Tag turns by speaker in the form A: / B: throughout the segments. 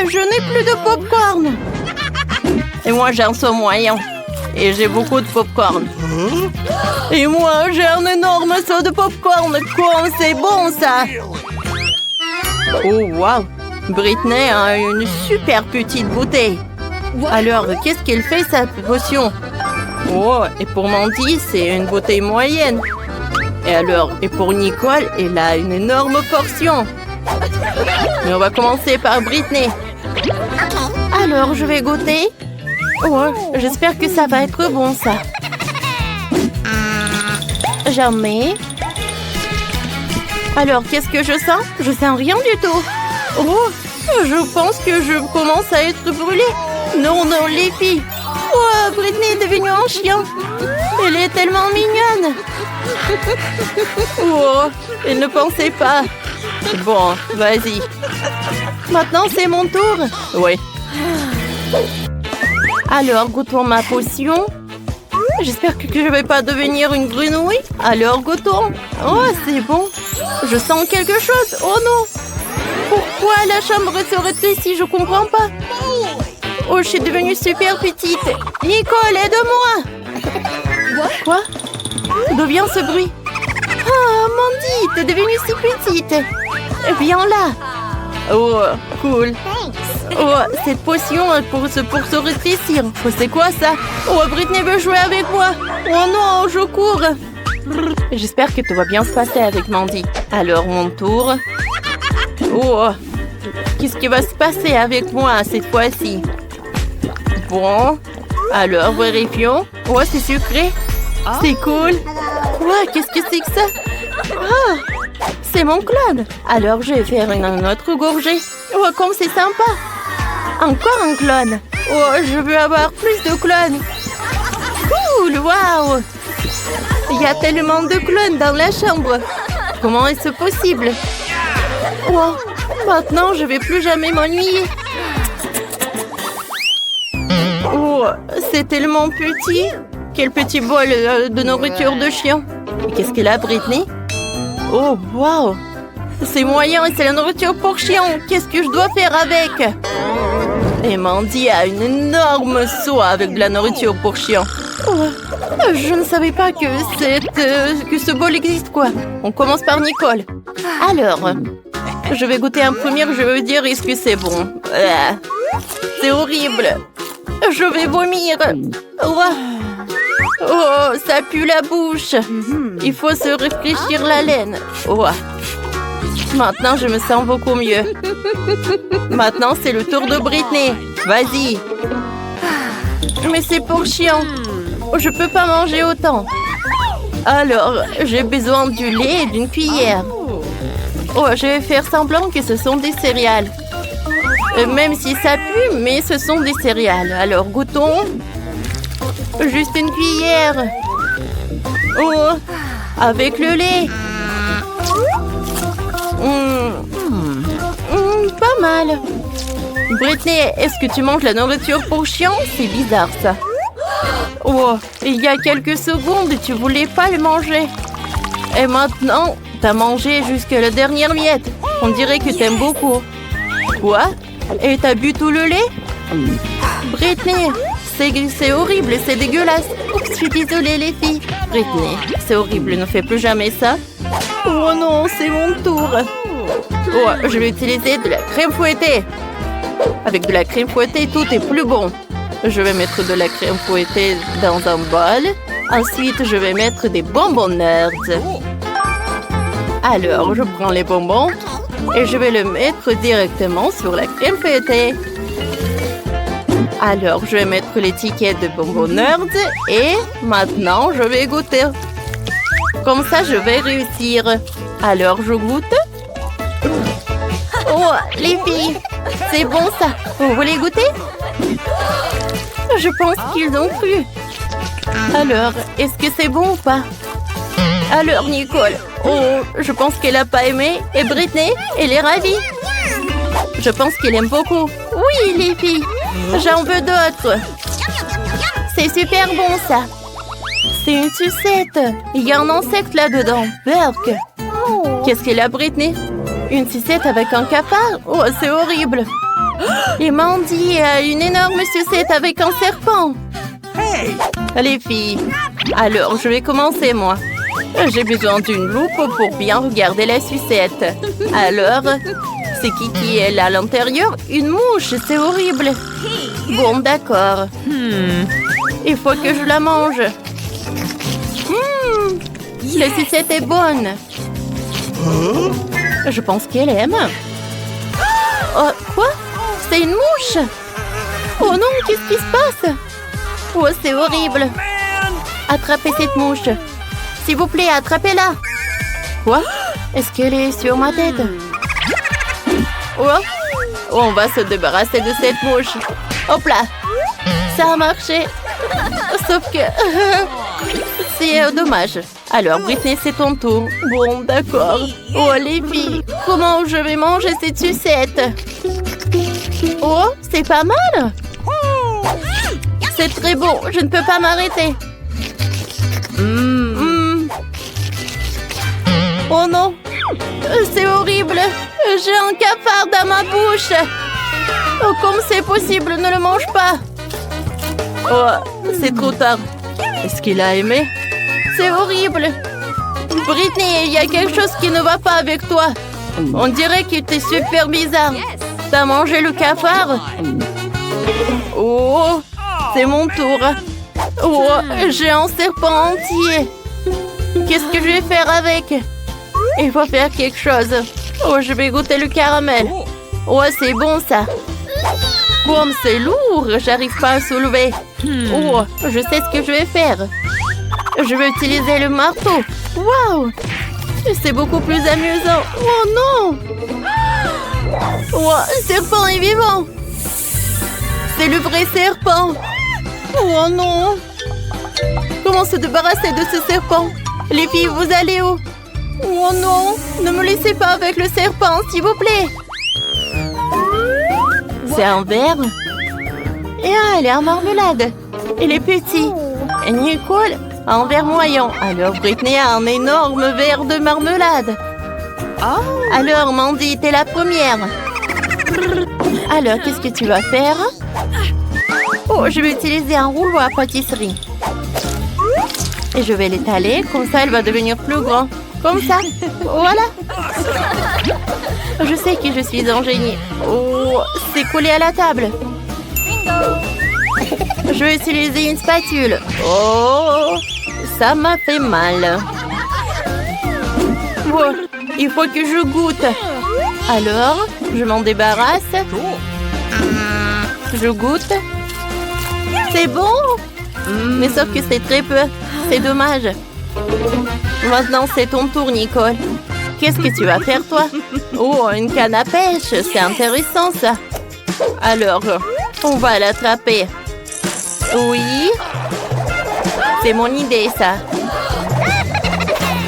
A: je n'ai plus de popcorn. Et moi, j'ai un seau moyen. Et j'ai beaucoup de popcorn. Et moi, j'ai un énorme seau de popcorn. Comme c'est bon, ça! Oh, wow! Britney a une super petite bouteille. Alors, qu'est-ce qu'elle fait, cette potion? Oh, et pour Mandy, c'est une bouteille moyenne. Et alors, et pour Nicole, elle a une énorme portion. Mais on va commencer par Britney. Alors, je vais goûter. Oh, j'espère que ça va être bon, ça. Jamais. Alors, qu'est-ce que je sens? Je sens rien du tout. Oh, je pense que je commence à être brûlée. Non, non, les filles. Oh, Britney est devenue un chien. Elle est tellement mignonne. Oh, elle ne pensait pas. Bon, vas-y. Maintenant, c'est mon tour. Oui. Alors, goûtons ma potion. J'espère que je ne vais pas devenir une grenouille. Alors, goûtons. Oh, c'est bon. Je sens quelque chose. Oh non. Pourquoi la chambre serait ici? Je comprends pas. Oh, je suis devenue super petite. Nicole, aide-moi. Quoi? D'où vient ce bruit? Oh, Mandy, t'es devenue si petite. Viens là. Oh, cool. Oh, cette potion pour se rétrécir. Oh, c'est quoi ça? Oh, Britney veut jouer avec moi. Oh non, je cours. J'espère que tout va bien se passer avec Mandy. Alors, mon tour. Oh, qu'est-ce qui va se passer avec moi cette fois-ci? Bon, alors vérifions. Oh, c'est sucré. C'est cool. Ouais, qu'est-ce que c'est que ça? Ah, c'est mon clone. Alors, je vais faire une autre gorgée. Oh, comme c'est sympa. Encore un clone. Oh, je veux avoir plus de clones. Cool, waouh. Il y a tellement de clones dans la chambre. Comment est-ce possible? Wow, maintenant, je vais plus jamais m'ennuyer. Oh, c'est tellement petit. Quel petit bol de nourriture de chien. Et qu'est-ce qu'elle a, Britney? Oh, wow. C'est moyen et c'est la nourriture pour chien. Qu'est-ce que je dois faire avec? Et Mandy a une énorme seau avec de la nourriture pour chien. Oh, je ne savais pas que ce bol existe, quoi. On commence par Nicole. Alors, je vais goûter un premier, je veux dire, est-ce que c'est bon? C'est horrible. Je vais vomir. Oh, ça pue la bouche. Il faut se réfléchir la laine. Oh. Maintenant, je me sens beaucoup mieux. Maintenant, c'est le tour de Britney. Vas-y. Mais c'est pour chien. Je peux pas manger autant. Alors, j'ai besoin du lait et d'une cuillère. Oh, je vais faire semblant que ce sont des céréales. Même si ça pue, mais ce sont des céréales. Alors, goûtons. Juste une cuillère. Oh, avec le lait. Pas mal. Britney, est-ce que tu manges la nourriture pour chien? C'est bizarre, ça. Oh, il y a quelques secondes, tu voulais pas le manger. Et maintenant, t'as mangé jusqu'à la dernière miette. On dirait que t'aimes beaucoup. Quoi? Et t'as bu tout le lait? Britney, c'est horrible, c'est dégueulasse. Oups, je suis désolée, les filles. Britney, c'est horrible, ne fais plus jamais ça. Oh non, c'est mon tour. Oh, je vais utiliser de la crème fouettée. Avec de la crème fouettée, tout est plus bon. Je vais mettre de la crème fouettée dans un bol. Ensuite, je vais mettre des bonbons Nerds. Alors, je prends les bonbons et je vais le mettre directement sur la crème fouettée. Alors, je vais mettre l'étiquette de bonbons Nerds et maintenant, je vais goûter. Comme ça, je vais réussir. Alors, je goûte. Oh, les filles, c'est bon ça. Vous voulez goûter? Je pense qu'ils ont cru. Alors, est-ce que c'est bon ou pas? Alors, Nicole, oh, je pense qu'elle n'a pas aimé. Et Britney, elle est ravie. Je pense qu'elle aime beaucoup. Oui, les filles, j'en veux d'autres. C'est super bon ça. C'est une sucette. Il y a un insecte là-dedans. Berk. Qu'est-ce qu'elle a, Britney? Une sucette avec un cafard? Oh, c'est horrible. Et Mandy a une énorme sucette avec un serpent.
B: Hey!
A: Les filles, alors je vais commencer moi. J'ai besoin d'une loupe pour bien regarder la sucette. Alors, c'est qui est là à l'intérieur? Une mouche, c'est horrible. Bon, d'accord. Il faut que je la mange. La sucette est bonne. Je pense qu'elle aime. Oh, quoi? C'est une mouche? Oh non, qu'est-ce qui se passe? Oh, c'est horrible. Attrapez cette mouche. S'il vous plaît, attrapez-la. Quoi? Est-ce qu'elle est sur ma tête? Oh, on va se débarrasser de cette mouche. Hop là. Ça a marché. Sauf que... c'est dommage. Alors, Britney, c'est ton tour. Bon, d'accord. Oh, les filles, comment je vais manger cette sucette? Oh, c'est pas mal. C'est très bon, je ne peux pas m'arrêter. Oh non, c'est horrible. J'ai un cafard dans ma bouche. Oh, comme c'est possible, ne le mange pas. Oh, c'est trop tard. Est-ce qu'il a aimé? C'est horrible. Britney, il y a quelque chose qui ne va pas avec toi. On dirait qu'il était super bizarre. T'as mangé le cafard? Oh, c'est mon tour. Oh, j'ai un serpent entier. Qu'est-ce que je vais faire avec? Il faut faire quelque chose. Oh, je vais goûter le caramel. Oh, c'est bon ça. Comme c'est lourd, j'arrive pas à soulever. Oh, je sais ce que je vais faire. Je vais utiliser le marteau. Waouh! C'est beaucoup plus amusant. Oh non! Oh, le serpent est vivant. C'est le vrai serpent. Oh non! Comment se débarrasser de ce serpent? Les filles, vous allez où? Oh non! Ne me laissez pas avec le serpent, s'il vous plaît. C'est un verre. Et elle est en marmelade. Il est petit. Et Nicole a un verre moyen. Alors Britney a un énorme verre de marmelade. Alors Mandy, t'es la première. Alors, qu'est-ce que tu vas faire? Oh, je vais utiliser un rouleau à pâtisserie. Et je vais l'étaler, comme ça elle va devenir plus grand. Comme ça. Voilà. Je sais que je suis un génie. Oh, c'est collé à la table. Je vais utiliser une spatule. Oh, ça m'a fait mal. Oh, il faut que je goûte. Alors, je m'en débarrasse. Je goûte. C'est bon. Mais sauf que c'est très peu. C'est dommage. Maintenant, c'est ton tour, Nicole. Qu'est-ce que tu vas faire, toi? Oh, une canne à pêche. C'est intéressant, ça. Alors, on va l'attraper. Oui. C'est mon idée, ça.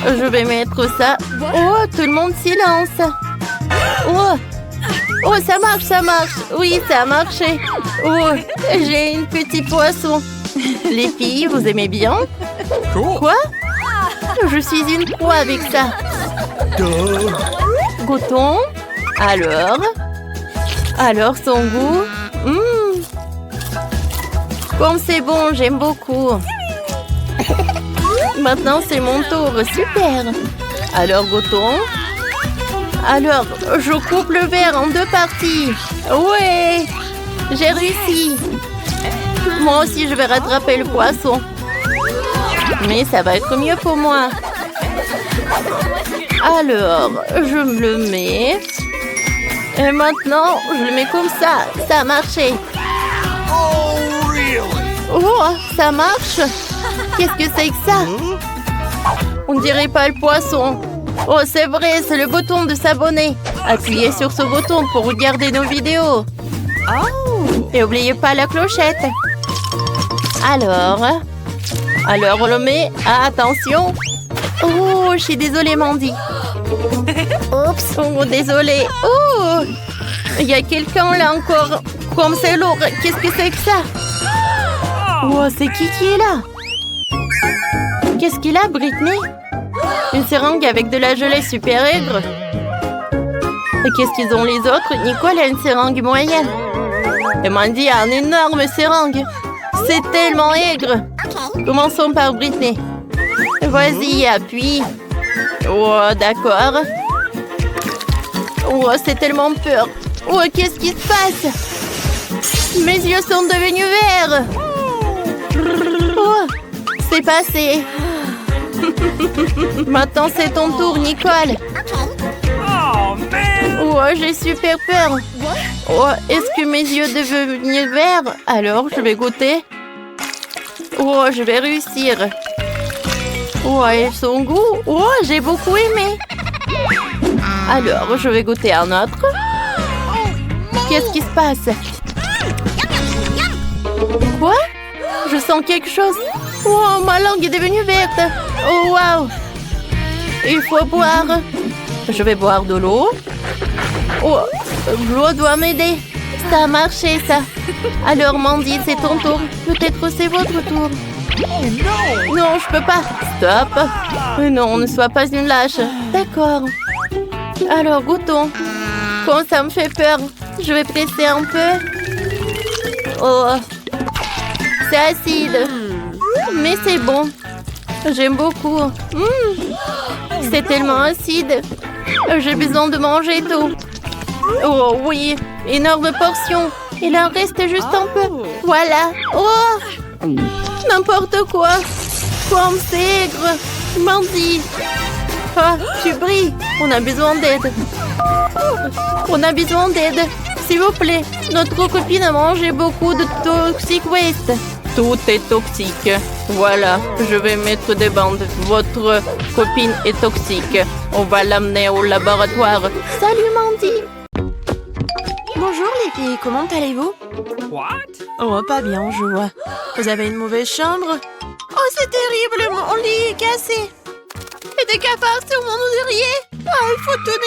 A: Je vais mettre ça. Oh, tout le monde silence. Oh. Oh, ça marche, ça marche. Oui, ça a marché. Oh, j'ai une petite poisson. Les filles, vous aimez bien? Quoi? Je suis une proie avec ça. Goûtons. Alors son goût. Comme c'est bon, j'aime beaucoup. Maintenant, c'est mon tour. Super. Alors, goûtons. Alors, je coupe le verre en 2 parties. Ouais, j'ai réussi. Moi aussi, je vais rattraper le poisson. Mais ça va être mieux pour moi. Alors, je me le mets. Et maintenant, je le mets comme ça. Ça a marché. Oh, ça marche. Qu'est-ce que c'est que ça? On dirait pas le poisson. Oh, c'est vrai, c'est le bouton de s'abonner. Appuyez sur ce bouton pour regarder nos vidéos. Et n'oubliez pas la clochette. Alors, on le met. Ah, attention. Oh, je suis désolée, Mandy. Oups, oh, désolée. Oh, il y a quelqu'un là encore. Comme c'est lourd. Qu'est-ce que c'est que ça? Oh, c'est qui est là? Qu'est-ce qu'il a, Britney? Une seringue avec de la gelée super aigre. Qu'est-ce qu'ils ont les autres? Nicole a une seringue moyenne. Et Mandy a un énorme seringue. C'est tellement aigre. Commençons par Britney. Vas-y, appuie. Oh, d'accord. Oh, c'est tellement peur. Oh, qu'est-ce qui se passe? Mes yeux sont devenus verts. Oh, c'est passé. Maintenant, c'est ton tour, Nicole. Oh, j'ai super peur. Oh, est-ce que mes yeux deviennent verts? Alors, je vais goûter. Oh, je vais réussir. Oh, et son goût. Oh, j'ai beaucoup aimé. Alors, je vais goûter un autre. Qu'est-ce qui se passe? Quoi? Je sens quelque chose. Oh, ma langue est devenue verte. Oh, waouh. Il faut boire. Je vais boire de l'eau. Oh, l'eau doit m'aider. Ça a marché, ça. Alors, Mandy, c'est ton tour. Peut-être c'est votre tour. Non, je peux pas. Stop. Non, ne sois pas une lâche. D'accord. Alors, goûtons. Quand ça me fait peur, je vais presser un peu. Oh, c'est acide. Mais c'est bon. J'aime beaucoup. C'est tellement acide. J'ai besoin de manger tout. Oh oui, énorme portion. Il en reste juste un peu. Voilà. Oh, n'importe quoi. Comme c'est aigre. Mandy. Ah, tu brilles. On a besoin d'aide. On a besoin d'aide. S'il vous plaît. Notre copine a mangé beaucoup de toxic waste. Tout est toxique. Voilà, je vais mettre des bandes. Votre copine est toxique. On va l'amener au laboratoire. Salut Mandy.
B: Bonjour les filles, comment allez-vous? Oh, pas bien, je vois. Vous avez une mauvaise chambre? Oh, c'est terrible, mon lit est cassé. Et des cafards sur mon oreiller. Ah, il faut tout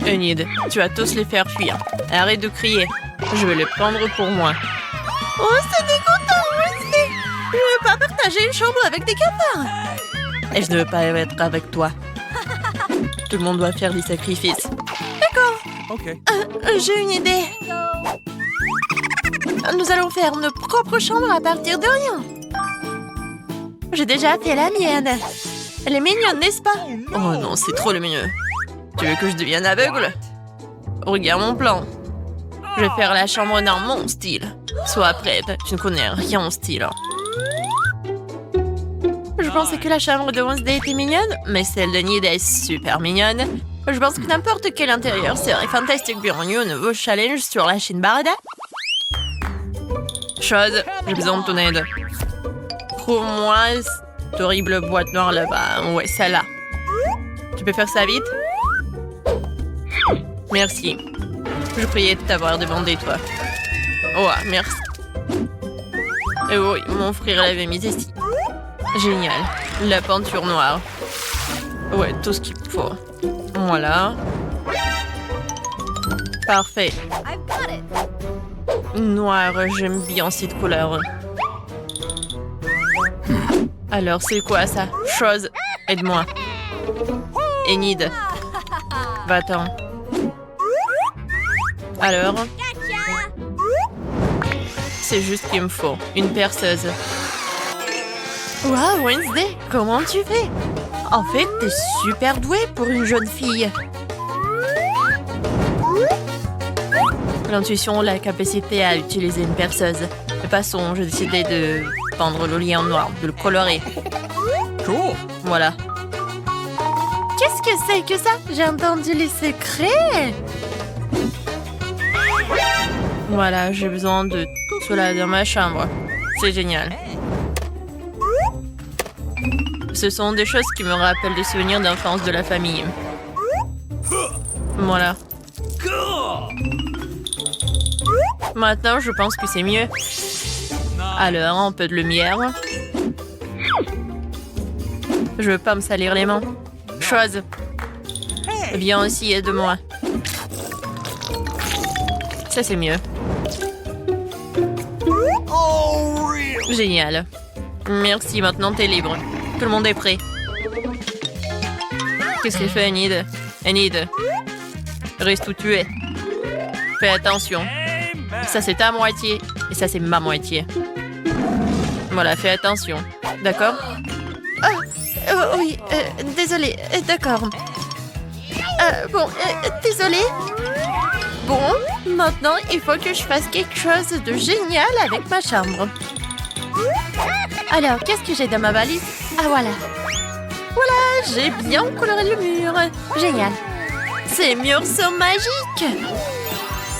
B: nettoyer. Enid, tu vas tous les faire fuir. Arrête de crier. Je vais les prendre pour moi. Oh, c'est dégoûtant, Wednesday. Je ne veux pas partager une chambre avec des cafards. Et je ne veux pas être avec toi. Tout le monde doit faire des sacrifices. D'accord.
C: Ok.
B: J'ai une idée. Nous allons faire nos propres chambres à partir de rien. J'ai déjà fait la mienne. Elle est mignonne, n'est-ce pas? Oh non, c'est trop le mieux. Tu veux que je devienne aveugle? Regarde mon plan. Je vais faire la chambre dans mon style. Sois prête, tu ne connais rien en style. Je pensais que la chambre de Wednesday était mignonne, mais celle de Nid est super mignonne. Je pense que n'importe quel intérieur serait fantastique. Bienvenue au nouveau challenge sur la chaîne Barada. Chose, j'ai besoin de ton aide. Trouve-moi cette horrible boîte noire là-bas. Ouais, celle-là. Tu peux faire ça vite? Merci. Je priais de t'avoir demandé, toi. Oh, merci. Et oui, mon frère l'avait mise ici. Génial. La peinture noire. Ouais, tout ce qu'il faut. Voilà. Parfait. Noir, j'aime bien cette couleur. Alors, c'est quoi ça? Chose, aide-moi. Enid. Va-t'en. Alors? C'est juste ce qu'il me faut. Une perceuse. Wow, Wednesday, comment tu fais? En fait, t'es super douée pour une jeune fille. L'intuition, la capacité à utiliser une perceuse. De façon, j'ai décidé de peindre le lit en noir, de le colorer.
C: Cool.
B: Voilà. Qu'est-ce que c'est que ça? J'ai entendu les secrets. Voilà, j'ai besoin de cela dans ma chambre. C'est génial. Ce sont des choses qui me rappellent des souvenirs d'enfance de la famille. Voilà. Maintenant, je pense que c'est mieux. Alors, un peu de lumière. Je veux pas me salir les mains. Chose. Viens aussi, aide-moi. Ça, c'est mieux. Génial. Merci, maintenant t'es libre. Tout le monde est prêt. Qu'est-ce qu'elle fait, Enid? Enid, Reste où tu es. Fais attention. Ça, c'est ta moitié. Et ça, c'est ma moitié. Voilà, fais attention. D'accord? Oui, désolée. D'accord. Désolée. Bon, maintenant, il faut que je fasse quelque chose de génial avec ma chambre. Alors, qu'est-ce que j'ai dans ma valise? Ah, voilà. Voilà, j'ai bien coloré le mur. Génial. Ces murs sont magiques.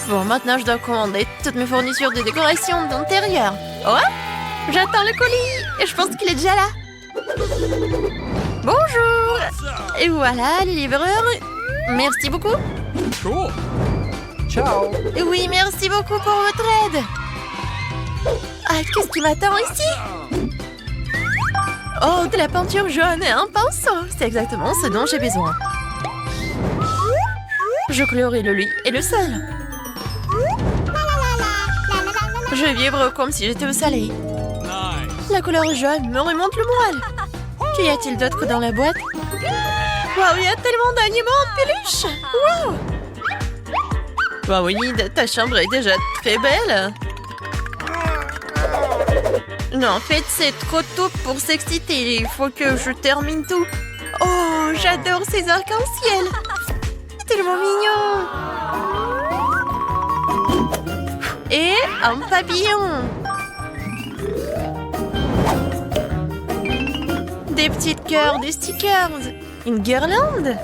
B: Bon, maintenant, je dois commander toutes mes fournitures de décoration d'intérieur. Oh, j'attends le colis. Et je pense qu'il est déjà là. Bonjour. Et voilà, le livreur. Merci beaucoup.
C: Cool. Ciao.
B: Oui, merci beaucoup pour votre aide. Ah, qu'est-ce qui m'attend ici? Oh, de la peinture jaune et un pinceau. C'est exactement ce dont j'ai besoin. Je colorerai le lit et le sol. Je vais vivre comme si j'étais au soleil.
C: Nice.
B: La couleur jaune me remonte le moral. Qu'y a-t-il d'autre dans la boîte? Waouh, il y a tellement d'animaux en peluche. Waouh! Waouh, Winnie, ta chambre est déjà très belle. Non, en fait, c'est trop tôt pour s'exciter. Il faut que je termine tout. Oh, j'adore ces arcs-en-ciel. C'est tellement mignon. Et un papillon. Des petites cœurs, des stickers. Une guirlande.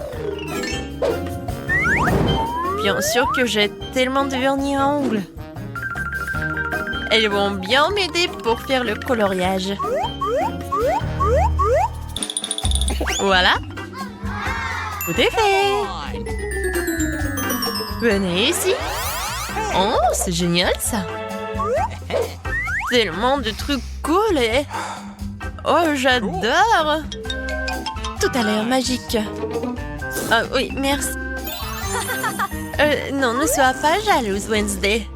B: Bien sûr que j'ai tellement de vernis à ongles. Elles vont bien m'aider pour faire le coloriage. Voilà. Tout est fait. Venez ici. Oh, c'est génial ça. Tellement de trucs cool et... Oh, j'adore. Tout a l'air magique. Ah oui, merci. Non, ne sois pas jalouse, Wednesday.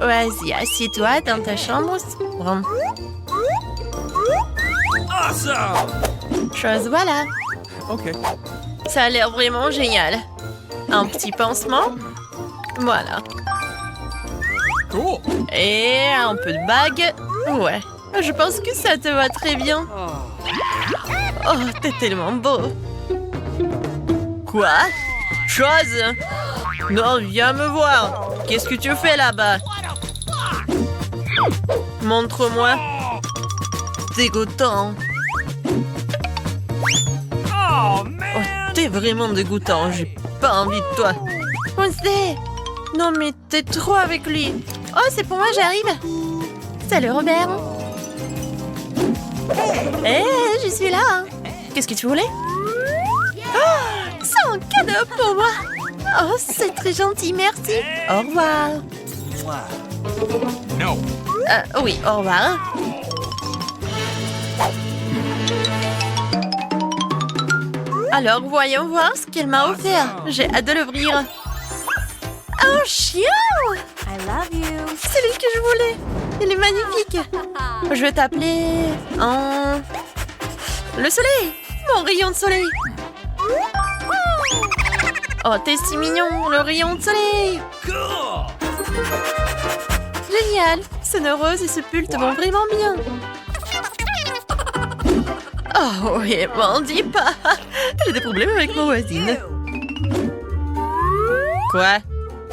B: Vas-y, assieds-toi dans ta chambre sombre.
C: Awesome.
B: Chose voilà.
C: Ok.
B: Ça a l'air vraiment génial. Un petit pansement. Voilà.
C: Cool.
B: Et un peu de bague. Ouais, je pense que ça te va très bien. Oh, t'es tellement beau. Quoi? Chose? Non, viens me voir. Qu'est-ce que tu fais là-bas? Montre-moi. Dégoûtant.
C: Oh,
B: Oh,
C: man.
B: t'es vraiment dégoûtant. J'ai pas envie de toi. Wednesday! Non, mais t'es trop avec lui. Oh, c'est pour moi, j'arrive. Salut, Robert. Hé, je suis là. Qu'est-ce que tu voulais? Oh, c'est un cadeau pour moi. Oh, c'est très gentil, merci. Au revoir.
C: No.
B: Oui, au revoir. Alors, voyons voir ce qu'elle m'a offert. J'ai hâte de l'ouvrir. Un chien!
A: I love you.
B: C'est lui que je voulais. Il est magnifique. Je vais t'appeler... Le soleil. Mon rayon de soleil. Oh, t'es si mignon, le rayon de soleil.
C: Cool.
B: Génial. Ce nœud rose et ce pull te vont vraiment bien. Oh, oui, m'en dis pas. J'ai des problèmes avec ma voisine. Quoi?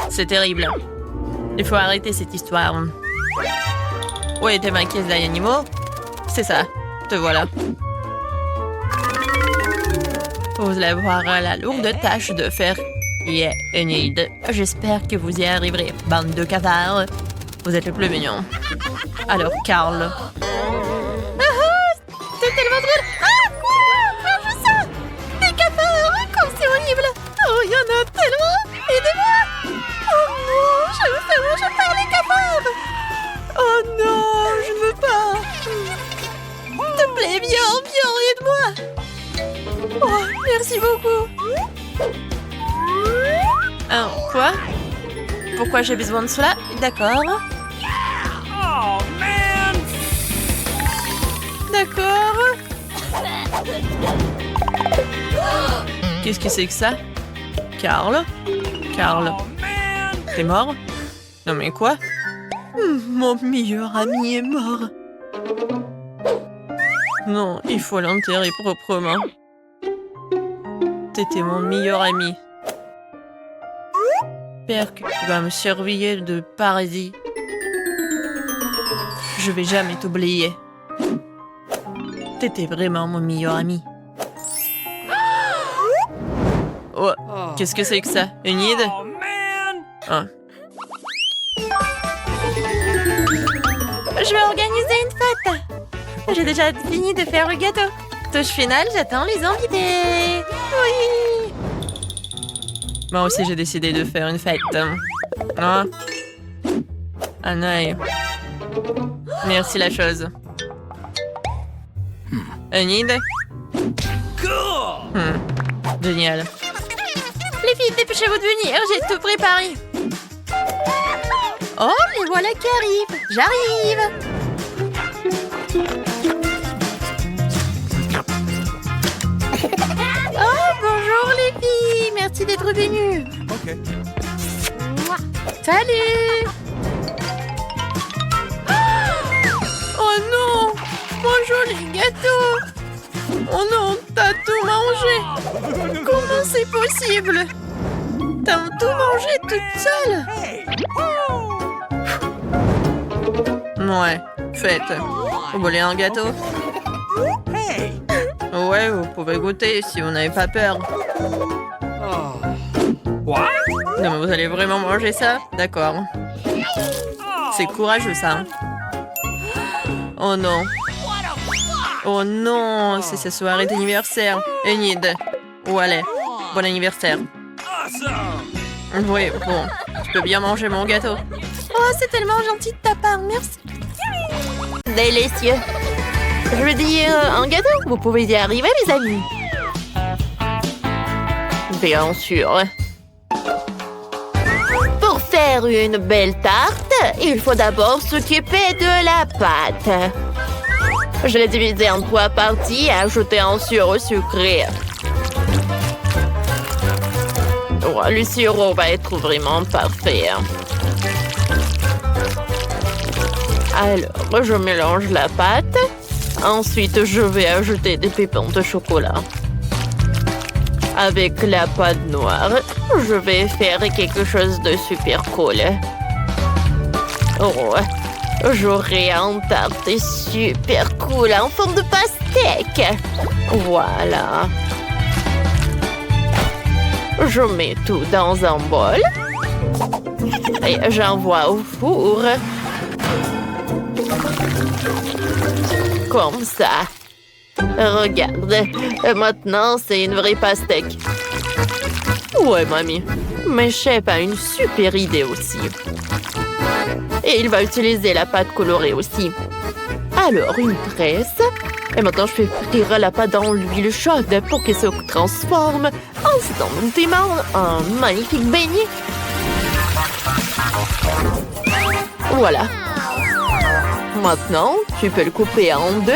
B: C'est terrible. Il faut arrêter cette histoire. Oui, t'es ma caisse d'animaux? C'est ça. Te voilà. Vous allez avoir la lourde tâche de faire Enid. J'espère que vous y arriverez, bande de cafards. Vous êtes le plus mignon. Alors, Carl. C'est tellement drôle. Ah, quoi? Je sens des cafards. Comme c'est horrible. Oh, il y en a tellement. Aidez-moi. Oh non, je me fais manger par les cafards. Oh non, je ne veux pas. S'il te plaît, viens, aide-moi. Oh, merci beaucoup. Quoi? Pourquoi j'ai besoin de cela? D'accord.
C: Oh, man.
B: D'accord. Qu'est-ce que c'est que ça? Carl? Carl.
C: Oh man!
B: T'es mort? Non mais quoi? Mon meilleur ami est mort. Non, il faut l'enterrer proprement. T'étais mon meilleur ami. Perk va me surveiller de paradis. Je vais jamais t'oublier. T'étais vraiment mon meilleur ami. Oh, qu'est-ce que c'est que ça? Une idée?
C: Oh man!
B: Ah.
A: Je vais organiser une fête. J'ai déjà fini de faire le gâteau. Touche finale, j'attends les invités. Oui.
B: Moi aussi, j'ai décidé de faire une fête. Ah. Un œil. Merci la chose. Une idée?
C: Cool!
B: Génial.
A: Les filles, dépêchez-vous de venir, j'ai tout préparé. Oh, les voilà qui arrivent. J'arrive. Oh, bonjour les filles. Merci d'être venues.
C: Okay.
A: Salut.
B: Oh non! Mon joli gâteau! Oh non, t'as tout mangé! Comment c'est possible? T'as tout mangé toute seule?
C: Hey!
B: Ouais, faites. Vous voulez un gâteau?
C: Hey!
B: Ouais, vous pouvez goûter si vous n'avez pas peur.
C: Oh. What?
B: Non, mais vous allez vraiment manger ça? D'accord. C'est courageux, ça. Hein? Oh non. Oh non, c'est sa soirée d'anniversaire. Enid. Où allez? Bon anniversaire.
C: Awesome!
B: Oui, bon. Tu peux bien manger mon gâteau.
A: Oh, c'est tellement gentil de ta part, merci. Délicieux. Je veux dire, un gâteau, vous pouvez y arriver, les amis. Bien sûr. Pour faire une belle tarte, il faut d'abord s'occuper de la pâte. Je l'ai divisée en 3 parties et ajouté un sirop sucré. Oh, le sirop va être vraiment parfait. Alors, je mélange la pâte. Ensuite, je vais ajouter des pépins de chocolat. Avec la pâte noire, je vais faire quelque chose de super cool. Oh, j'aurai un tarte super cool en forme de pastèque. Voilà. Je mets tout dans un bol. Et j'envoie au four. Comme ça. Regarde. Maintenant, c'est une vraie pastèque. Ouais, mamie. Mais chef a une super idée aussi. Et il va utiliser la pâte colorée aussi. Alors, une presse. Et maintenant, je fais frire la pâte dans l'huile chaude pour qu'elle se transforme instantanément en magnifique beignet. Voilà. Maintenant, tu peux le couper en 2.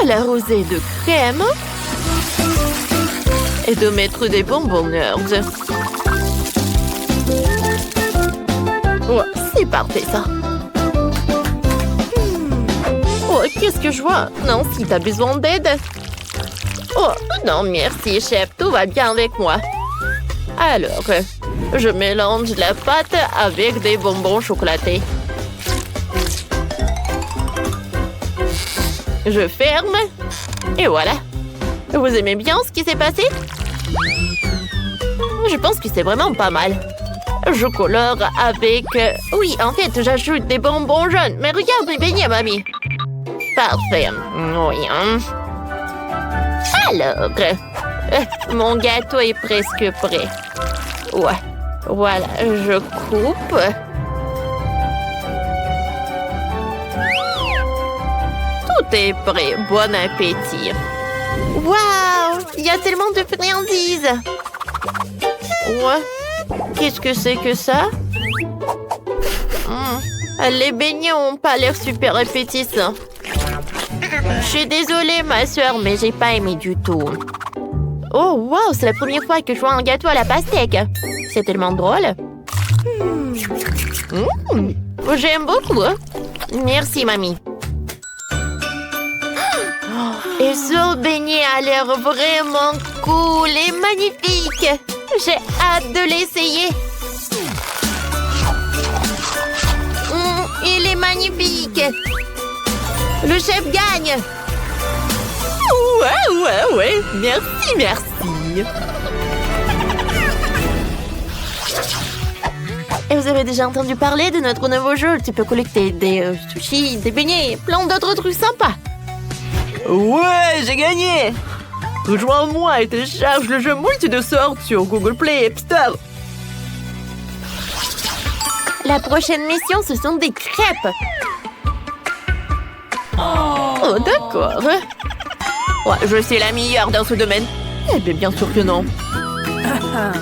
A: L'arroser de crème. Et de mettre des bonbons nerds. Ouais, c'est parfait ça. Oh, qu'est-ce que je vois? Non, si t'as besoin d'aide. Oh, non, merci, chef. Tout va bien avec moi. Alors, je mélange la pâte avec des bonbons chocolatés. Je ferme. Et voilà. Vous aimez bien ce qui s'est passé? Je pense que c'est vraiment pas mal. Je colore avec... Oui, en fait, j'ajoute des bonbons jaunes. Mais regarde mes beignets, mamie. Parfait. Oui. Alors, mon gâteau est presque prêt. Ouais. Voilà, je coupe. Tout est prêt. Bon appétit. Waouh! Il y a tellement de friandises. Ouais. Qu'est-ce que c'est que ça? Les beignets ont pas l'air super appétissants. Je suis désolée, ma soeur, mais j'ai pas aimé du tout. Oh, wow, c'est la première fois que je vois un gâteau à la pastèque. C'est tellement drôle. J'aime beaucoup. Merci, mamie. Et ce beignet a l'air vraiment cool et magnifique. J'ai hâte de l'essayer. Il est magnifique. Le chef gagne. Ouais. Merci. Et vous avez déjà entendu parler de notre nouveau jeu? Tu peux collecter des sushis, des beignets, plein d'autres trucs sympas.
D: Ouais, j'ai gagné! Rejoins-moi et télécharge le jeu multi de sorte sur Google Play et App Store.
A: La prochaine mission, ce sont des crêpes. Oh, d'accord. Ouais, je suis la meilleure dans ce domaine. Eh bien sûr que non.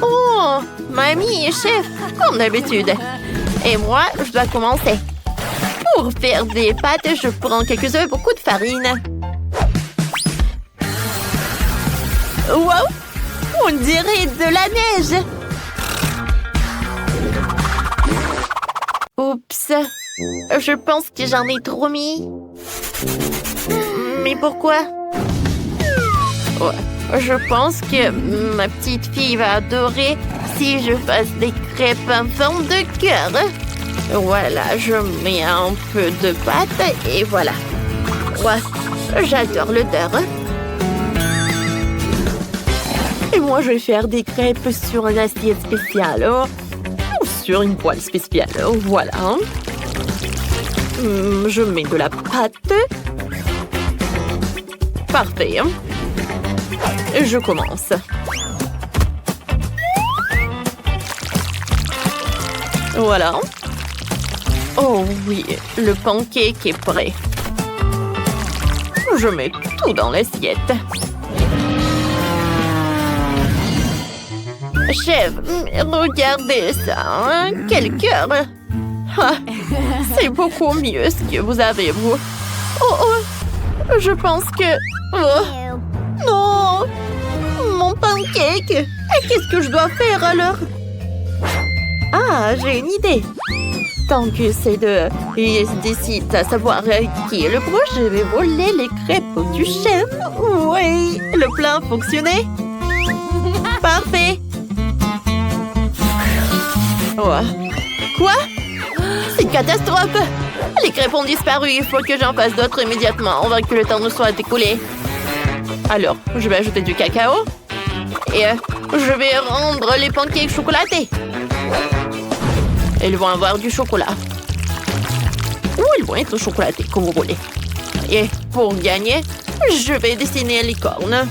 A: Oh, mamie et chef, comme d'habitude. Et moi, je dois commencer. Pour faire des pâtes, je prends quelques œufs et beaucoup de farine. Wow! On dirait de la neige! Oups! Je pense que j'en ai trop mis. Mais pourquoi? Ouais, je pense que ma petite fille va adorer si je fasse des crêpes en forme de cœur. Voilà, je mets un peu de pâte et voilà. Ouais, j'adore l'odeur. Et moi, je vais faire des crêpes sur une assiette spéciale. Ou sur une poêle spéciale. Voilà. Je mets de la pâte. Parfait. Je commence. Voilà. Oh oui, le pancake est prêt. Je mets tout dans l'assiette. Chef, regardez ça, hein? Quel cœur! Ah, c'est beaucoup mieux ce que vous avez, vous. Oh, je pense que... Oh, non! Mon pancake! Qu'est-ce que je dois faire alors? Ah, j'ai une idée. Tant que c'est décide à savoir qui est le pro, je vais voler les crêpes du chef. Oui, le plan a fonctionné. Parfait. Oh. Quoi? C'est une catastrophe! Les crêpes ont disparu, il faut que j'en fasse d'autres immédiatement avant que le temps ne soit écoulé. Alors, je vais ajouter du cacao et je vais rendre les pancakes chocolatés. Ils vont avoir du chocolat. Ou ils vont être chocolatés, comme vous voulez. Et pour gagner, je vais dessiner une licorne.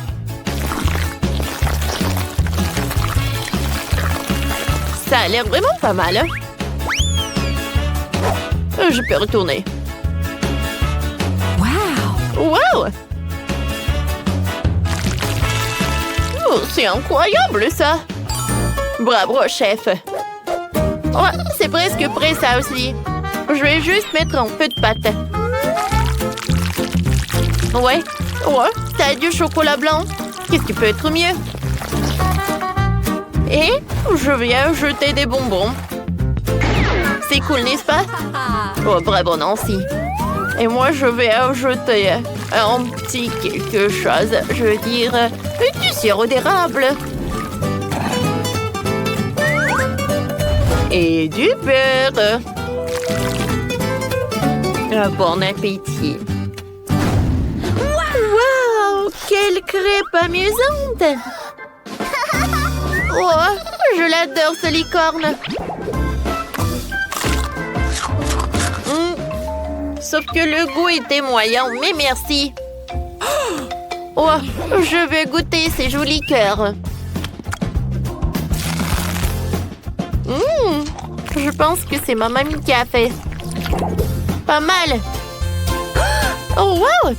A: Ça a l'air vraiment pas mal. Je peux retourner. Wow! Oh, c'est incroyable, ça! Bravo, chef! Ouais, c'est presque prêt, ça aussi. Je vais juste mettre un peu de pâte. Ouais, t'as du chocolat blanc. Qu'est-ce qui peut être mieux? Et je vais ajouter des bonbons. C'est cool, n'est-ce pas? Oh, bravo, Nancy. Et moi, je vais ajouter un petit quelque chose. Je veux dire, du sirop d'érable. Et du beurre. Bon appétit. Wow! Quelle crêpe amusante! Oh, je l'adore, ce licorne. Sauf que le goût était moyen, mais merci. Oh, je vais goûter ces jolis cœurs. Je pense que c'est ma mamie qui a fait. Pas mal. Oh, wow!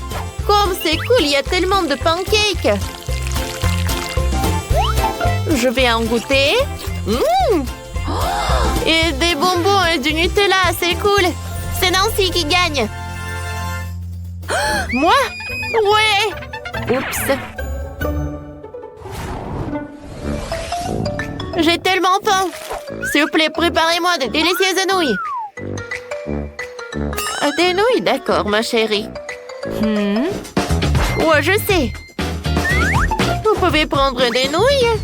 A: Comme c'est cool, il y a tellement de pancakes. Je vais en goûter. Et des bonbons et du Nutella, c'est cool. C'est Nancy qui gagne. Moi? Ouais! Oups. J'ai tellement faim. S'il vous plaît, préparez-moi de délicieuses nouilles. Des nouilles, d'accord, ma chérie. Ouais, je sais. Vous pouvez prendre des nouilles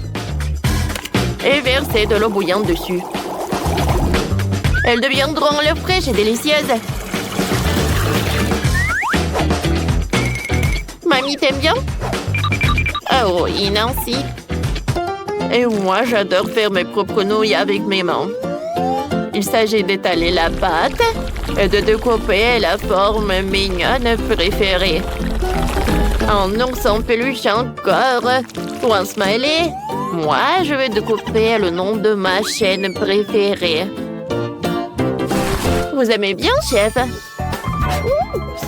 A: et verser de l'eau bouillante dessus. Elles deviendront l'eau fraîche et délicieuse. Mamie, t'aimes bien? Oh oui, Nancy. Et moi, j'adore faire mes propres nouilles avec mes mains. Il s'agit d'étaler la pâte et de découper la forme mignonne préférée. Un ours en peluche encore ou un smiley. Moi, je vais découper le nom de ma chaîne préférée. Vous aimez bien, chef?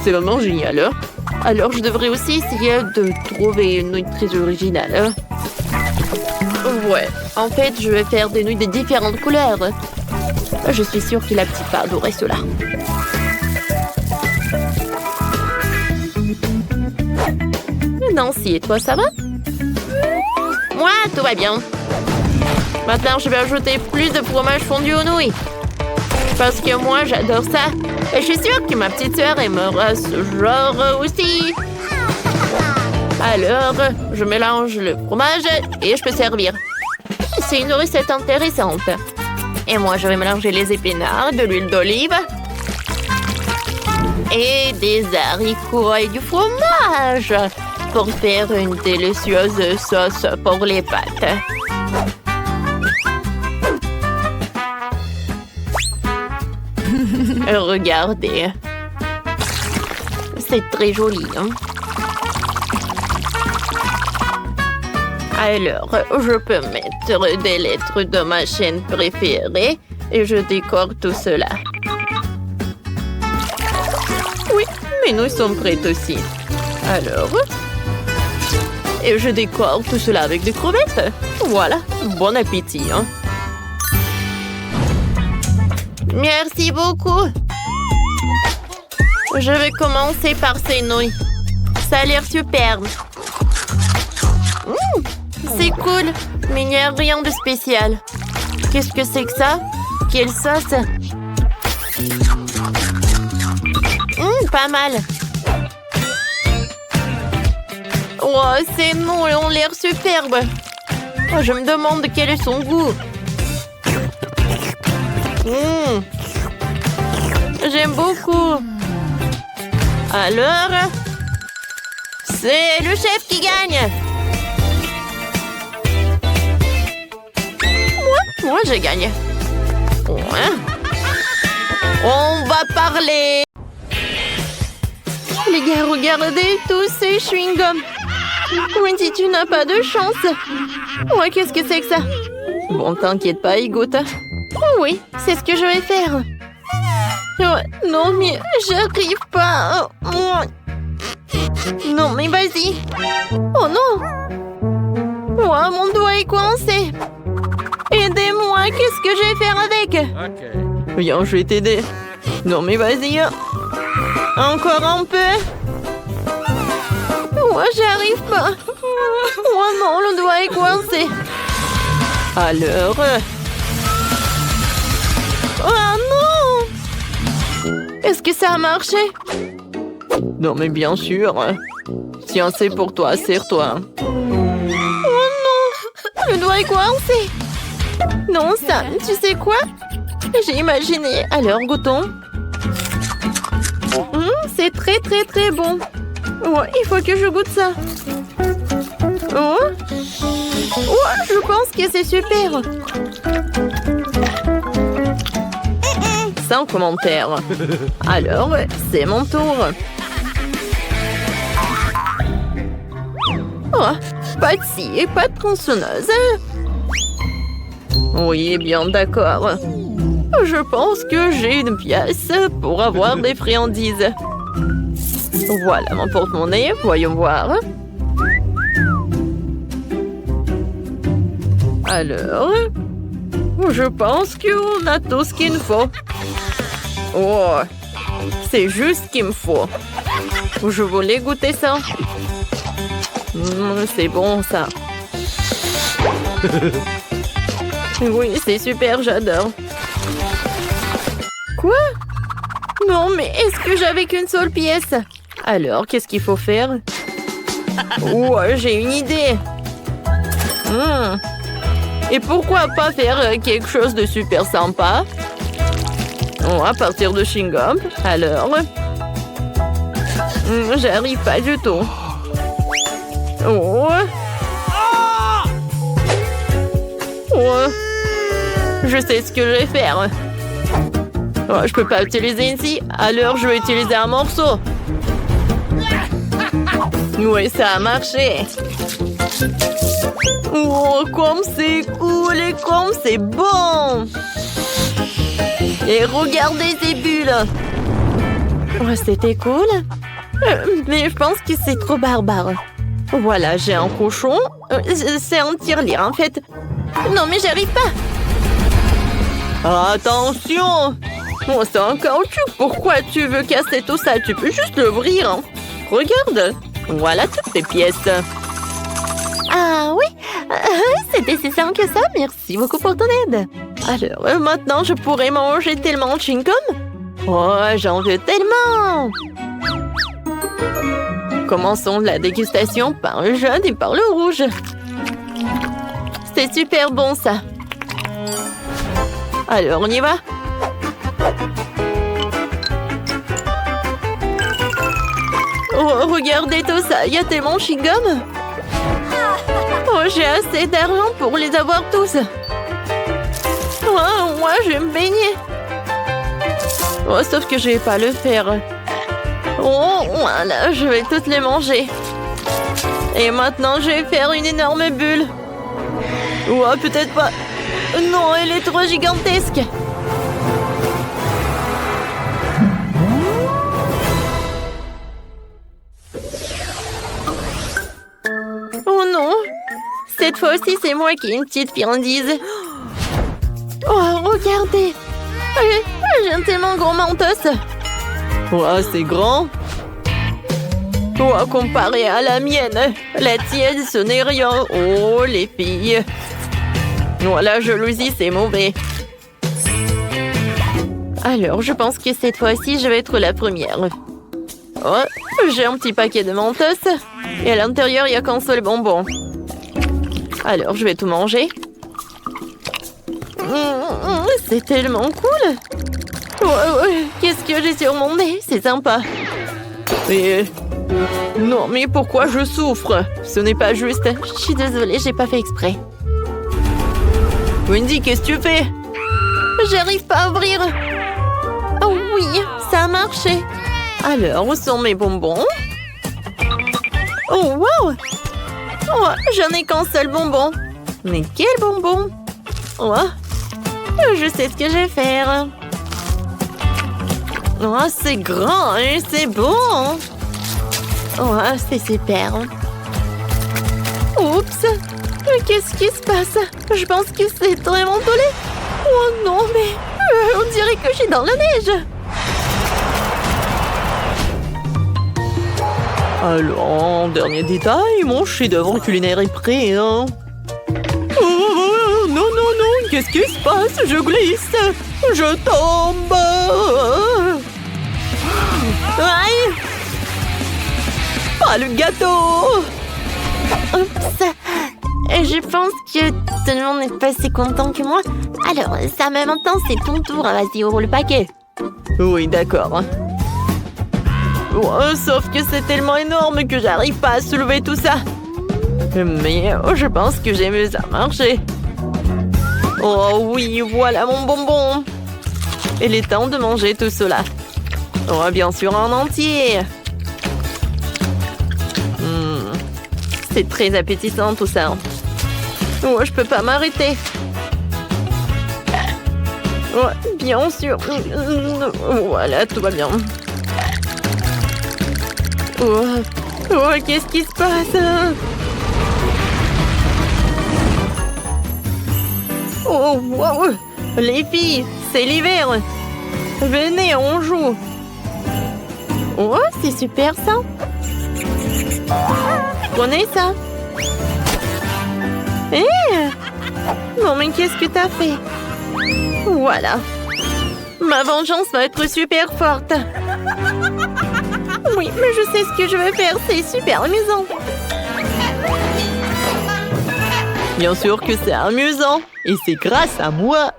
D: C'est vraiment génial.
A: Alors, je devrais aussi essayer de trouver une nouille très originale. Ouais, en fait, je vais faire des nouilles de différentes couleurs. Je suis sûre que la petite va adorer cela. Nancy, et toi, ça va? Moi, tout va bien. Maintenant, je vais ajouter plus de fromage fondu aux nouilles. Parce que moi, j'adore ça. Et je suis sûre que ma petite sœur aimera ce genre aussi. Alors, je mélange le fromage et je peux servir. C'est une recette intéressante. Et moi, je vais mélanger les épinards, de l'huile d'olive et des haricots et du fromage pour faire une délicieuse sauce pour les pâtes. Regardez. C'est très joli, hein? Alors, je peux mettre des lettres de ma chaîne préférée et je décore tout cela. Oui, mes nouilles sont prêtes aussi. Alors, et je décore tout cela avec des crevettes. Voilà, bon appétit, hein? Merci beaucoup. Je vais commencer par ces nouilles. Ça a l'air superbe. C'est cool, mais il n'y a rien de spécial. Qu'est-ce que c'est que ça? Quelle sauce? Pas mal. Oh, ces nouilles ont l'air superbes. Oh, je me demande quel est son goût. J'aime beaucoup. Alors, c'est le chef qui gagne. Moi, je gagne. Ouais. On va parler. Les gars, regardez tous ces chewing-gums. Wendy, tu n'as pas de chance. Ouais, qu'est-ce que c'est que ça? Bon, t'inquiète pas, il goûte. Oh oui, c'est ce que je vais faire. Ouais, non, mais j'arrive pas. Non, mais vas-y. Oh non. Oh, mon doigt est coincé. Aidez-moi, qu'est-ce que je vais faire avec?
C: Okay.
D: Viens, je vais t'aider. Non, mais vas-y.
A: Encore un peu. Moi, j'arrive pas. Oh non, le doigt est coincé.
D: Alors,
A: oh non! Est-ce que ça a marché?
D: non, mais bien sûr. Tiens, c'est pour toi, serre-toi.
A: Oh non! Le doigt est coincé. Non, Sam, tu sais quoi? J'ai imaginé. Alors, goûtons. C'est très, très, très bon. Ouais, il faut que je goûte ça. Oh, je pense que c'est super.
D: Sans commentaire. Alors, c'est mon tour.
A: Oh, pas de scie et pas de tronçonneuse.
D: Oui, bien d'accord.
A: Je pense que j'ai une pièce pour avoir des friandises.
D: Voilà mon porte-monnaie, voyons voir. Alors, je pense qu'on a tout ce qu'il nous faut. Oh, c'est juste ce qu'il me faut.
A: Je voulais goûter ça. C'est bon, ça. Oui, c'est super, j'adore. Quoi? Non, mais est-ce que j'avais qu'une seule pièce? Alors, qu'est-ce qu'il faut faire? Ouais, j'ai une idée. Et pourquoi pas faire quelque chose de super sympa? À partir de chewing-gum. Alors... j'arrive pas du tout. Oh. Oh. Je sais ce que je vais faire. Oh, je peux pas utiliser ici, alors je vais utiliser un morceau. Oui, ça a marché. Oh, comme c'est cool et comme c'est bon. Et regardez ces bulles. Oh, c'était cool. Mais je pense que c'est trop barbare. Voilà, j'ai un cochon. C'est un tirelire, en fait. Non, mais j'arrive pas. Attention! Oh, c'est un caoutchouc. Pourquoi tu veux casser tout ça? Tu peux juste l'ouvrir. Hein. Regarde. Voilà toutes tes pièces. Ah oui, c'était si simple que ça. Merci beaucoup pour ton aide. Alors, maintenant, je pourrais manger tellement de chewing-gum. Oh, j'en veux tellement. Commençons la dégustation par le jaune et par le rouge. C'est super bon, ça. Alors, on y va? Oh, regardez tout ça, il y a tellement de chewing-gum. Oh, j'ai assez d'argent pour les avoir tous. Oh, moi, je vais me baigner. Oh, sauf que je vais pas le faire. Oh, voilà, je vais toutes les manger. Et maintenant, je vais faire une énorme bulle. Oh, peut-être pas. Non, elle est trop gigantesque. Oh non. Cette fois aussi, c'est moi qui ai une petite friandise. Oh, regardez. J'ai un tellement gros mentos. Oh, c'est grand. Oh, comparé à la mienne, la tienne, ce n'est rien. Oh, les filles. Oh, la jalousie, c'est mauvais. Alors, je pense que cette fois-ci, je vais être la première. Oh, j'ai un petit paquet de mentos. Et à l'intérieur, il n'y a qu'un seul bonbon. Alors, je vais tout manger. C'est tellement cool. Qu'est-ce que j'ai sur mon nez? C'est sympa. Mais... non, mais pourquoi je souffre? Ce n'est pas juste. Je suis désolée, j'ai pas fait exprès. Wendy, qu'est-ce que tu fais? J'arrive pas à ouvrir. Oh oui, ça a marché. Alors, où sont mes bonbons? Oh, wow! Oh, j'en ai qu'un seul bonbon. Mais quel bonbon? Oh, je sais ce que je vais faire. Oh, c'est grand, hein, c'est bon. Oh, c'est super. Oups! Qu'est-ce qui se passe? Je pense que c'est vraiment tollé. Oh non, mais on dirait que je suis dans la neige. Alors, dernier détail, mon chef-d'œuvre culinaire est prêt, hein? Oh, non, non, non, qu'est-ce qui se passe? Je glisse, je tombe. Aïe! Pas le gâteau! Oups! Je pense que tout le monde n'est pas si content que moi. Alors, ça même temps, c'est ton tour. Vas-y, ouvre le paquet. Oui, d'accord. Oh, sauf que c'est tellement énorme que j'arrive pas à soulever tout ça. Mais je pense que j'ai vu ça marcher. Oh oui, voilà mon bonbon. Il est temps de manger tout cela. Oh, bien sûr, en entier. C'est très appétissant tout ça. Oh, je peux pas m'arrêter. Oh, bien sûr. Voilà, tout va bien. Oh, oh, qu'est-ce qui se passe? Oh, wow. Les filles, c'est l'hiver. Venez, on joue. Oh, c'est super ça. Prenez ça. Eh! Non, mais qu'est-ce que t'as fait? Voilà. Ma vengeance va être super forte. Oui, mais je sais ce que je veux faire. C'est super amusant.
D: Bien sûr que c'est amusant. Et c'est grâce à moi.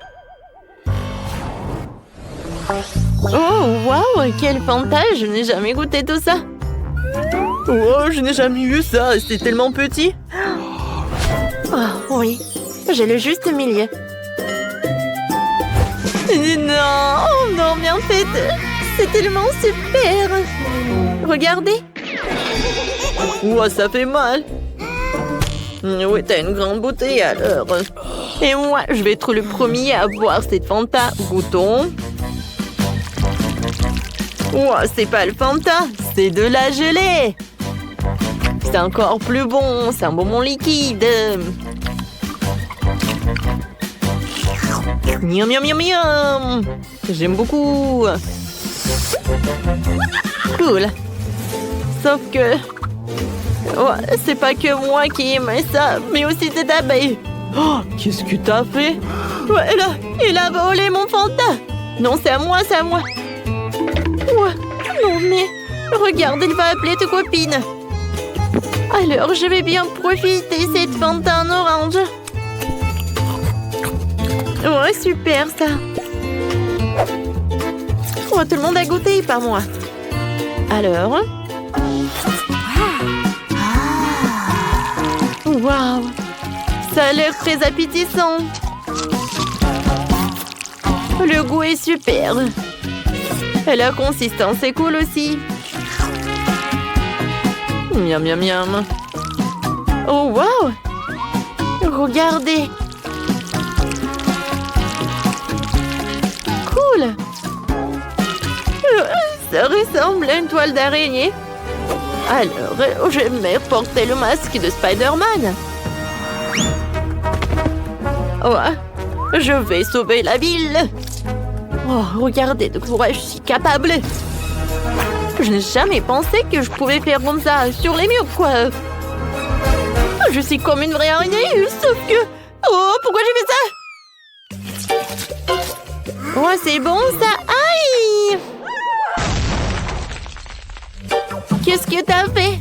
A: Oh, waouh, quel Fanta. Je n'ai jamais goûté tout ça.
D: Oh, je n'ai jamais vu ça. C'est tellement petit.
A: Oh, oui. J'ai le juste milieu.
D: Non.
A: Oh non, mais en fait, c'est tellement super. Regardez.
D: Oh, ça fait mal. Oui, t'as une grande bouteille alors.
A: Et moi, je vais être le premier à boire cette Fanta.
D: Goûtons.
A: Oh, c'est pas le Fanta, c'est de la gelée. C'est encore plus bon, c'est un bonbon liquide.
D: Miam, miam, miam, miam. J'aime beaucoup.
A: Cool. Sauf que... Oh, c'est pas que moi qui aime ça, mais aussi cette abeille.
D: Oh, qu'est-ce que t'as fait?
A: Ouais, il a volé mon Fanta. Non, c'est à moi, c'est à moi. Ouais. Non, mais... Regarde, il va appeler ta copine. Alors, je vais bien profiter cette Fanta en orange. Ouais, super, ça. Oh, tout le monde a goûté, pas moi. Alors... Waouh! Ça a l'air très appétissant. Le goût est super. Et la consistance est cool aussi.
D: Miam, miam, miam.
A: Oh, waouh! Regardez. Cool. Ça ressemble à une toile d'araignée. Alors, j'aimerais porter le masque de Spider-Man. Oh, je vais sauver la ville. Oh, regardez de quoi je suis capable. Je n'ai jamais pensé que je pouvais faire comme ça sur les murs, quoi. Je suis comme une vraie araignée, sauf que... Oh, pourquoi j'ai fait ça? Oh, c'est bon, ça. Aïe! Qu'est-ce que t'as fait?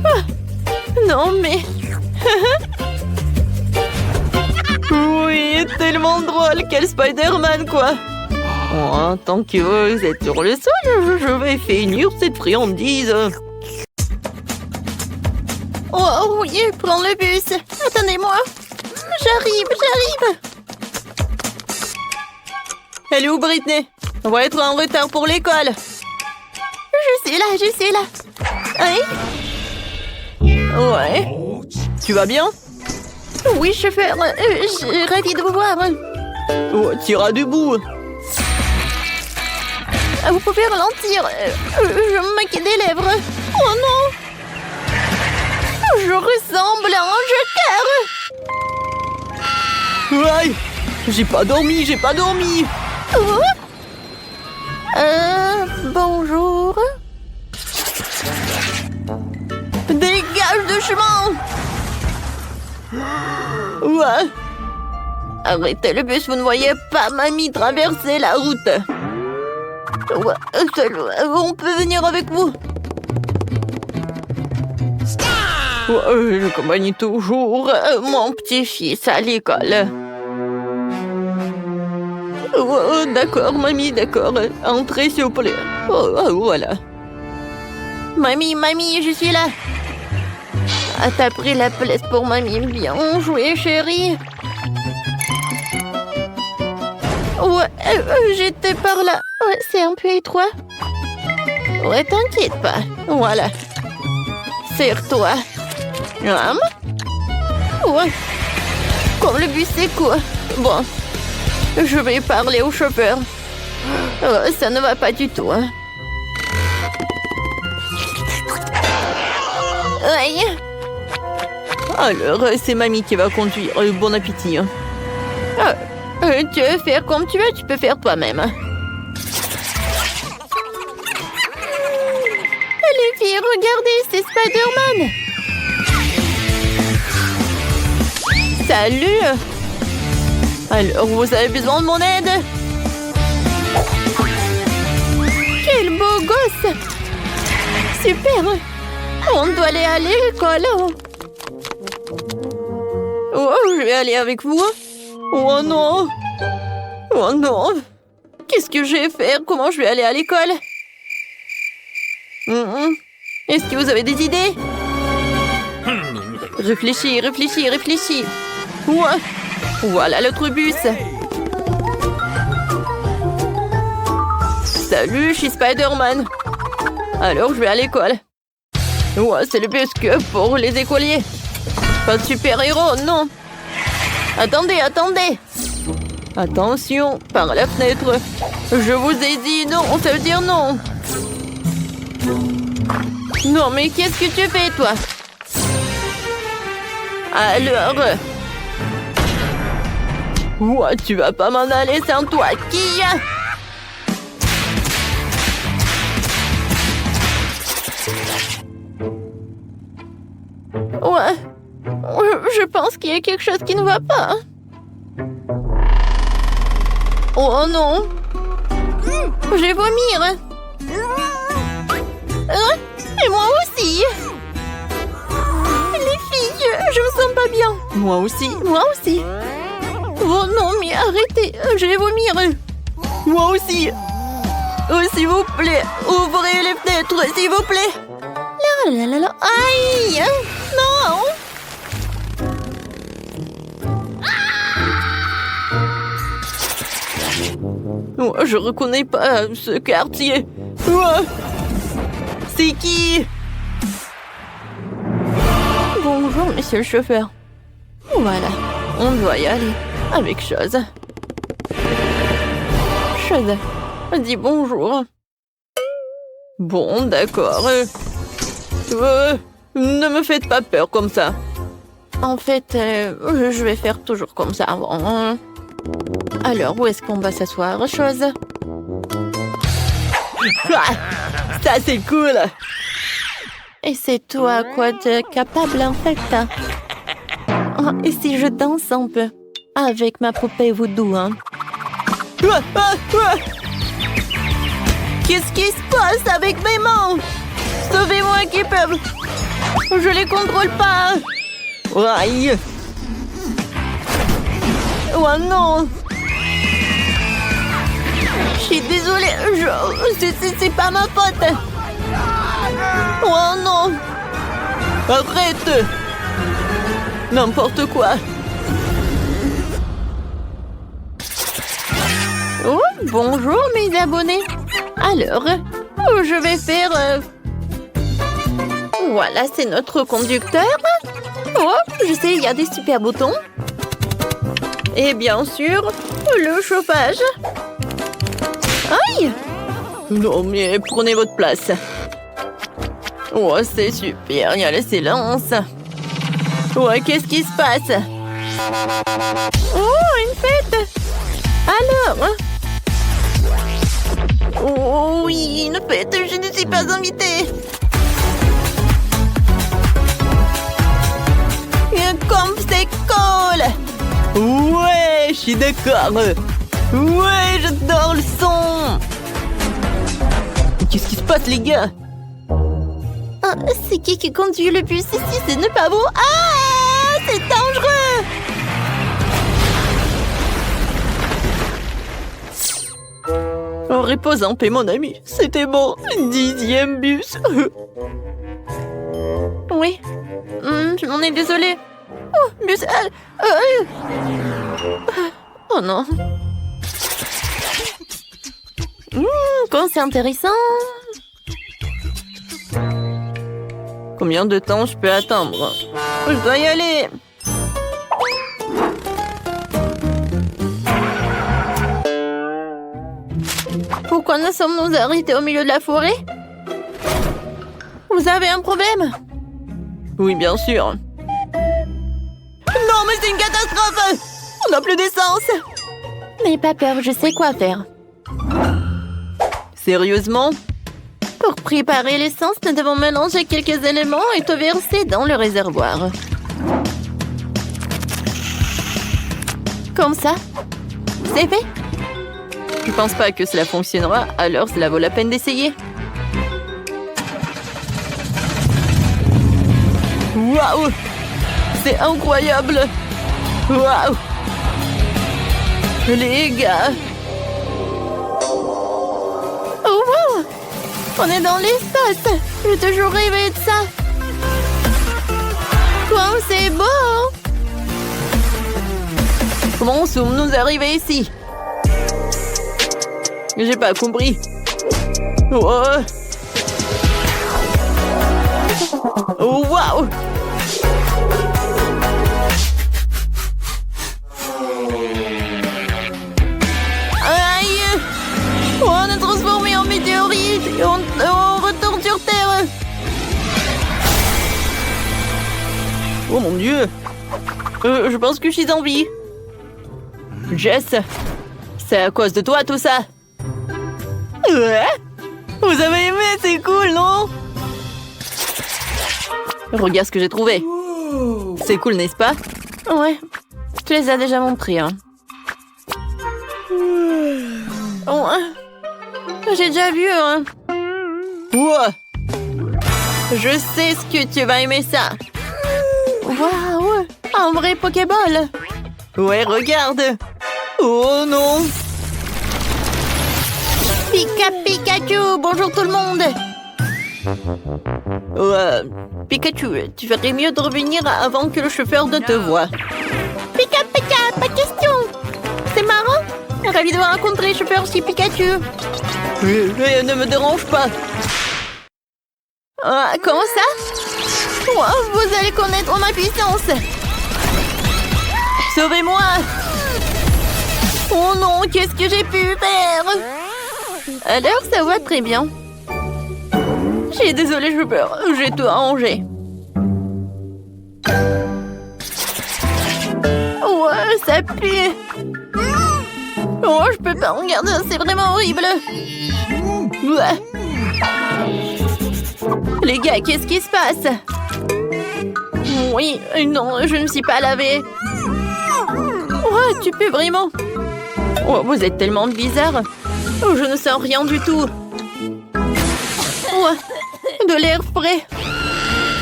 A: Ah, non, mais...
D: Oui, tellement drôle. Quel Spider-Man, quoi. Oh, tant que vous êtes sur le sol, je vais finir cette friandise.
A: Oh oui, prends le bus. Attendez-moi. J'arrive.
D: Elle est où, Britney? On va être en retard pour l'école.
A: Je suis là. Hein?
D: Ouais. Tu vas bien?
A: Oui, chauffeur. J'ai ravi de vous voir.
D: Oh, t'iras debout.
A: Vous pouvez ralentir. Je me maquille des lèvres. Oh non! Je ressemble à un joker.
D: Ouais. J'ai pas dormi.
A: Oh. Bonjour. Dégage de chemin.
D: Ouais.
A: Arrêtez le bus, vous ne voyez pas mamie traverser la route. Ouais, on peut venir avec vous.
D: J'accompagne toujours
A: Mon petit-fils à l'école.
D: d'accord, mamie, d'accord. Entrez, s'il vous plaît. Voilà.
A: Mamie, je suis là. Ah, t'as pris la place pour mamie. Bien joué, chérie. Ouais, j'étais par là. Ouais, c'est un peu étroit. Ouais, t'inquiète pas. Voilà. Serre-toi. Ouais. Comme le bus est court. Bon. Je vais parler au chauffeur. Ça ne va pas du tout. Hein. Aïe.
D: Alors, c'est mamie qui va conduire. Bon appétit. Hein.
A: Tu veux faire comme tu veux, tu peux faire toi-même. Regardez, c'est Spider-Man. Salut. Alors, vous avez besoin de mon aide? Quel beau gosse. Super. On doit aller à l'école. Oh, je vais aller avec vous. Oh non. Oh non. Qu'est-ce que je vais faire? Comment je vais aller à l'école? Est-ce que vous avez des idées? Réfléchis, réfléchis, réfléchis. Ouais. Voilà l'autre bus. Salut, je suis Spider-Man. Alors, je vais à l'école. Ouais, c'est le bus que pour les écoliers. Pas de super-héros, non. Attendez, attendez. Attention, par la fenêtre. Je vous ai dit non, ça veut dire non. Non, mais qu'est-ce que tu fais, toi? Alors... Ouais, tu vas pas m'en aller sans toi, qui? Ouais, je pense qu'il y a quelque chose qui ne va pas. Oh non! Je vais vomir! Et moi aussi! Les filles, je me sens pas bien! Moi aussi, moi aussi! Oh non, mais arrêtez, je vais vomir! Moi aussi! Oh, s'il vous plaît, ouvrez les fenêtres, s'il vous plaît! Là, là, là, là. Aïe! Non! Oh, je reconnais pas ce quartier. Oh, c'est qui? Bonjour, monsieur le chauffeur. Voilà, on doit y aller avec Chose. Chose, dis bonjour. Bon, d'accord. Ne me faites pas peur comme ça. En fait, je vais faire toujours comme ça. Bon. Alors, où est-ce qu'on va s'asseoir, Chose? Ah, ça, c'est cool! Et c'est toi, quoi de capable, en fait? Oh, et si je danse un peu? Avec ma poupée voodoo, hein? Qu'est-ce qui se passe avec mes mains? Sauvez-moi, qui peuvent! Je les contrôle pas! Aïe! Oh non! Je suis désolée, c'est pas ma faute! Oh non! Arrête! N'importe quoi! Oh, bonjour mes abonnés! Alors, je vais faire... Voilà, c'est notre conducteur. Oh, je sais, il y a des super boutons. Et bien sûr, le chauffage. Aïe! Non, mais prenez votre place. Oh, c'est super, il y a le silence. Oh, qu'est-ce qui se passe? Oh, une fête! Alors? Oh oui, une fête, je ne suis pas invitée. Comme c'est cool! Ouais, je suis d'accord. Ouais, j'adore le son. Qu'est-ce qui se passe, les gars? Ah, c'est qui conduit le bus ici? Ce n'est pas vous. Ah, c'est dangereux. Oh, repose en paix, mon ami. C'était mon 10e bus. Oui. Je m'en ai désolée. Oh, bus... Oh non. Quand c'est intéressant. Combien de temps je peux attendre? Je dois y aller. Pourquoi nous sommes-nous arrêtés au milieu de la forêt? Vous avez un problème? Oui, bien sûr. Non, mais c'est une catastrophe! On n'a plus d'essence! N'ayez pas peur, je sais quoi faire. Sérieusement? Pour préparer l'essence, nous devons mélanger quelques éléments et tout verser dans le réservoir. Comme ça. C'est fait. Je pense pas que cela fonctionnera, alors cela vaut la peine d'essayer. Waouh! C'est incroyable! Waouh! Les gars! Oh wow! On est dans l'espace! J'ai toujours rêvé de ça! Comme c'est beau! Comment sommes-nous arrivés ici? J'ai pas compris. Oh, oh wow! Aïe! On est transformé en météorite et on retourne sur Terre. Oh mon Dieu! Je pense que je suis en vie. Jess, c'est à cause de toi tout ça. Ouais? Vous avez aimé, c'est cool, non? Regarde ce que j'ai trouvé. C'est cool, n'est-ce pas? Ouais, tu les as déjà montrés, hein. Ouais. J'ai déjà vu, hein. Wow. Je sais ce que tu vas aimer ça. Waouh! Un vrai Pokéball. Ouais, regarde. Oh non! Pikachu! Bonjour tout le monde! Pikachu, tu ferais mieux de revenir avant que le chauffeur ne te voie. Pika, pas de question! C'est marrant! Ravi de rencontrer le chauffeur chez Pikachu. Ne me dérange pas. Comment ça? Wow, vous allez connaître ma puissance! Sauvez-moi! Oh non, qu'est-ce que j'ai pu faire? Alors, ça va très bien. Je suis désolée, j'ai peur. J'ai tout arrangé. Ouais, ça pue. Oh, je peux pas regarder, c'est vraiment horrible. Ouais. Les gars, qu'est-ce qui se passe? Oui, non, je ne me suis pas lavée. Oh, tu peux vraiment? Oh, vous êtes tellement bizarre. Oh, je ne sens rien du tout. Oh, de l'air frais.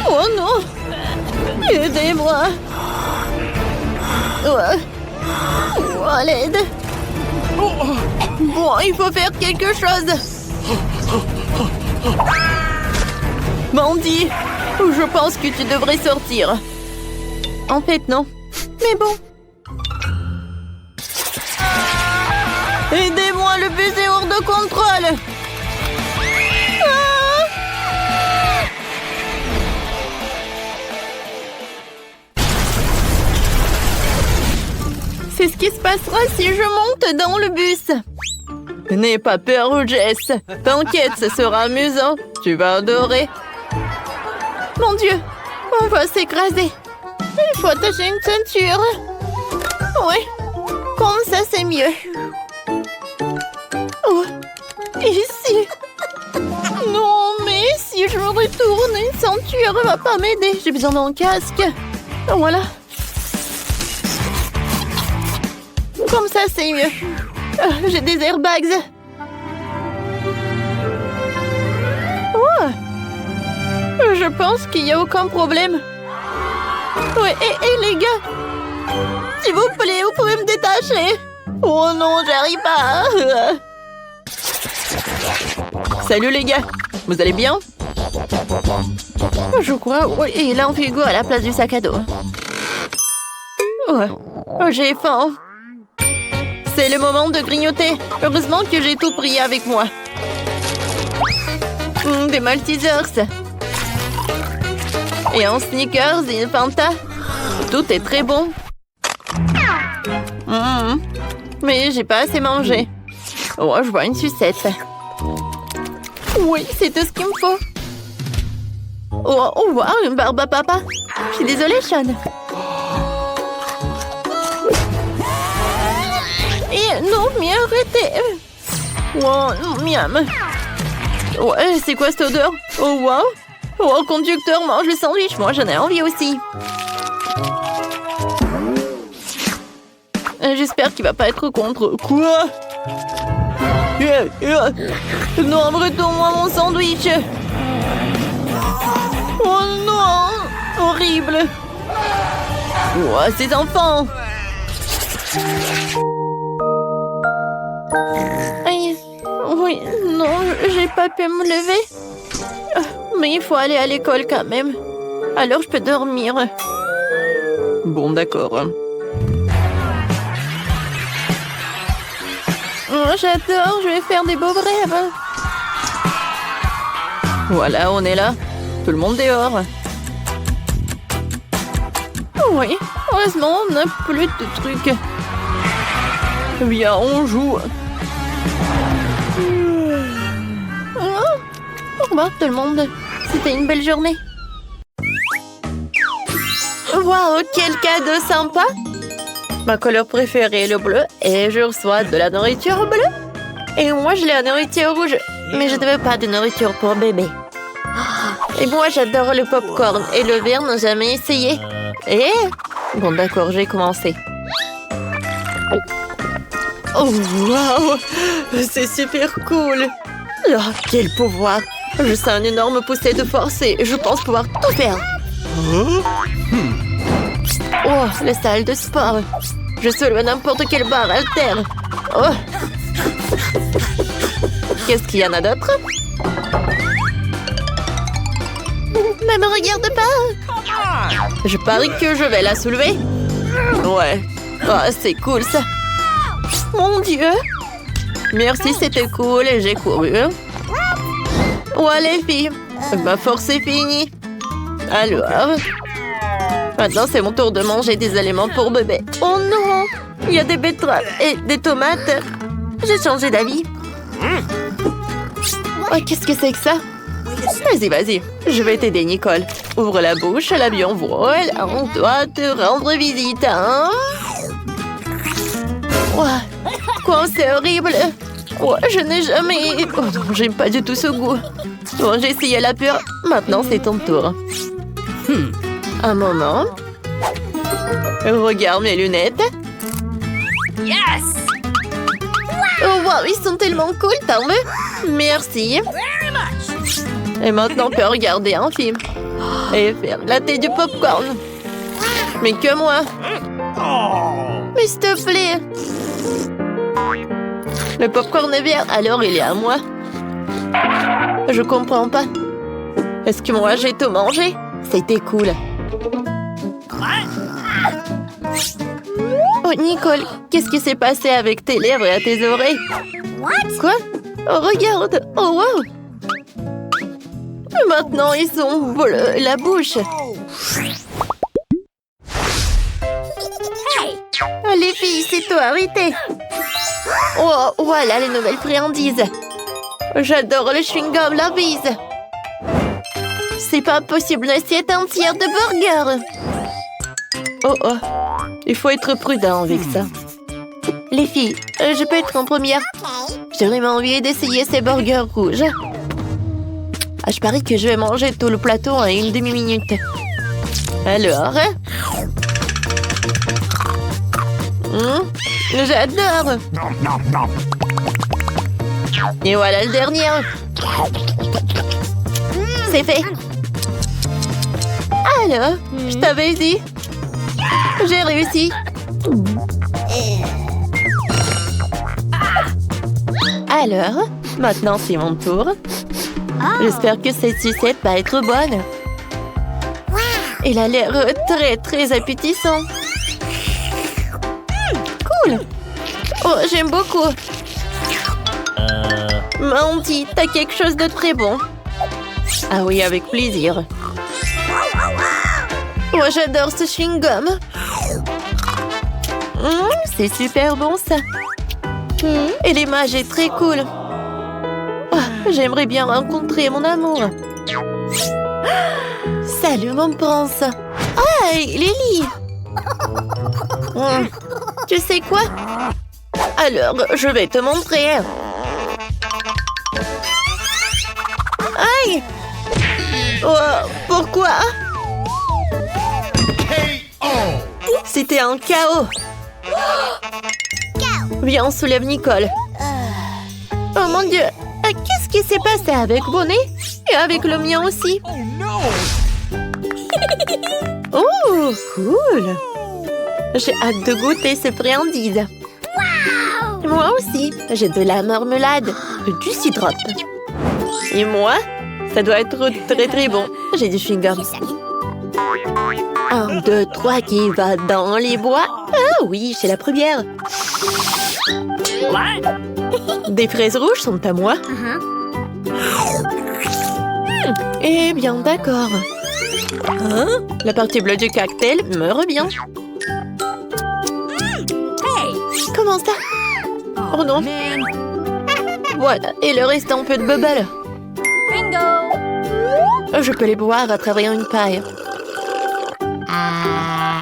A: Oh non. Aidez-moi. Oh, à l'aide. Bon, il faut faire quelque chose. Mandy, je pense que tu devrais sortir. En fait, non. Mais bon. Aidez-moi, le bus est hors de contrôle. C'est ce qui se passera si je monte dans le bus. N'aie pas peur, Jess. T'inquiète, ce sera amusant. Tu vas adorer. Mon Dieu, on va s'écraser. Il faut attacher une ceinture. Oui, comme ça c'est mieux. Oh, ici. Non, mais si je me retourne, une ceinture va pas m'aider. J'ai besoin d'un casque. Voilà. Comme ça, c'est mieux. J'ai des airbags. Oh. Je pense qu'il n'y a aucun problème. Ouais, et les gars, s'il vous plaît, vous pouvez me détacher. Oh non, j'arrive pas. Salut les gars, vous allez bien? Je crois, oui, il a un frigo à la place du sac à dos. Ouais, j'ai faim. C'est le moment de grignoter. Heureusement que j'ai tout pris avec moi. Des Maltesers. Et un Snickers et une Fanta. Tout est très bon. Mais j'ai pas assez mangé. Oh, je vois une sucette. Oui, c'est tout ce qu'il me faut. Oh, wow, une barbe à papa. Je suis désolée, Sean. Et non, mais arrêtez. Oh, miam. Ouais, c'est quoi cette odeur? Oh, wow! Oh, le conducteur mange le sandwich. Moi, j'en ai envie aussi. J'espère qu'il va pas être contre. Quoi? Non, retourne-moi mon sandwich. Oh non! Horrible! Oh, ces enfants! Aïe. Oui, non, j'ai pas pu me lever. Mais il faut aller à l'école quand même. Alors je peux dormir.
D: Bon, d'accord.
A: Oh, j'adore, je vais faire des beaux rêves.
D: Voilà, on est là. Tout le monde dehors.
A: Oui, heureusement, on n'a plus de trucs.
D: Viens, on joue.
A: Au revoir tout le monde. C'était une belle journée. Waouh, quel cadeau sympa! Ma couleur préférée est le bleu et je reçois de la nourriture bleue. Et moi, je l'ai la nourriture rouge. Mais je ne veux pas de nourriture pour bébé. Et moi, j'adore le popcorn et le verre n'a jamais essayé. Et... Bon, d'accord, j'ai commencé. Oh, waouh! C'est super cool! Oh, quel pouvoir! Je sens une énorme poussée de force et je pense pouvoir tout faire. Oh, la salle de sport. Je soulève n'importe quelle barre altère. Oh. Qu'est-ce qu'il y en a d'autre? Ne me regarde pas. Je parie que je vais la soulever. Ouais. Oh, c'est cool ça. Mon Dieu. Merci, c'était cool et j'ai couru. Ouais, les filles. Ma force est finie. Alors... Maintenant, c'est mon tour de manger des aliments pour bébé. Oh non! Il y a des betteraves et des tomates. J'ai changé d'avis. Oh, qu'est-ce que c'est que ça? Vas-y, vas-y. Je vais t'aider, Nicole. Ouvre la bouche, l'avion vole. On doit te rendre visite, hein? Oh, quoi, c'est horrible. Oh, je n'ai jamais... Oh non, j'aime pas du tout ce goût. Bon, j'ai essayé la pure. Maintenant, c'est ton tour. Un moment. Regarde mes lunettes.
B: Yes!
A: Oh wow, ils sont tellement cool, t'en veux? Merci. Et maintenant, on peut regarder un film. Et faire la thé du popcorn. Mais que moi. Mais s'il te plaît. Le popcorn est vert, alors il est à moi. Je comprends pas. Est-ce que moi j'ai tout mangé? C'était cool. Oh, Nicole, qu'est-ce qui s'est passé avec tes lèvres et à tes oreilles? Quoi? Oh, regarde! Oh, wow! Maintenant, ils sont bleus, la bouche. Oh, les filles, c'est toi, arrêtez! Oh, voilà les nouvelles friandises. J'adore le chewing-gum, la bise. C'est pas possible, une assiette entière de burgers. Oh, oh. Il faut être prudent avec ça. Les filles, je peux être en première. J'ai vraiment envie d'essayer ces burgers rouges. Ah, je parie que je vais manger tout le plateau en une demi-minute. Alors? J'adore! Et voilà le dernier. C'est fait. Alors, je t'avais dit. J'ai réussi. Alors, maintenant c'est mon tour. J'espère que cette sucette va être bonne. Il a l'air très très appétissant. Cool. Oh, j'aime beaucoup. Mandy, t'as quelque chose de très bon. Ah oui, avec plaisir. Oh, j'adore ce chewing-gum. C'est super bon, ça. Et l'image est très cool. Oh, j'aimerais bien rencontrer mon amour. Salut, mon prince. Hey, Lily. Tu sais quoi? Alors, je vais te montrer. Oh, pourquoi? C'était un chaos. Viens, on soulève Nicole. Oh mon Dieu, qu'est-ce qui s'est passé avec Bonnet? Et avec le mien aussi.
C: Oh no!
A: Oh, cool. J'ai hâte de goûter ces friandises. Moi aussi, j'ai de la marmelade, du syrup. Et moi, ça doit être très très bon. J'ai du chewing-gum. 1, 2, 3, qui va dans les bois? Ah oui, c'est la première. Des fraises rouges sont à moi. Eh bien, d'accord. La partie bleue du cocktail me revient. Comment ça? Oh non. Voilà, et le reste un peu de bubble. Je peux les boire à travers une paille.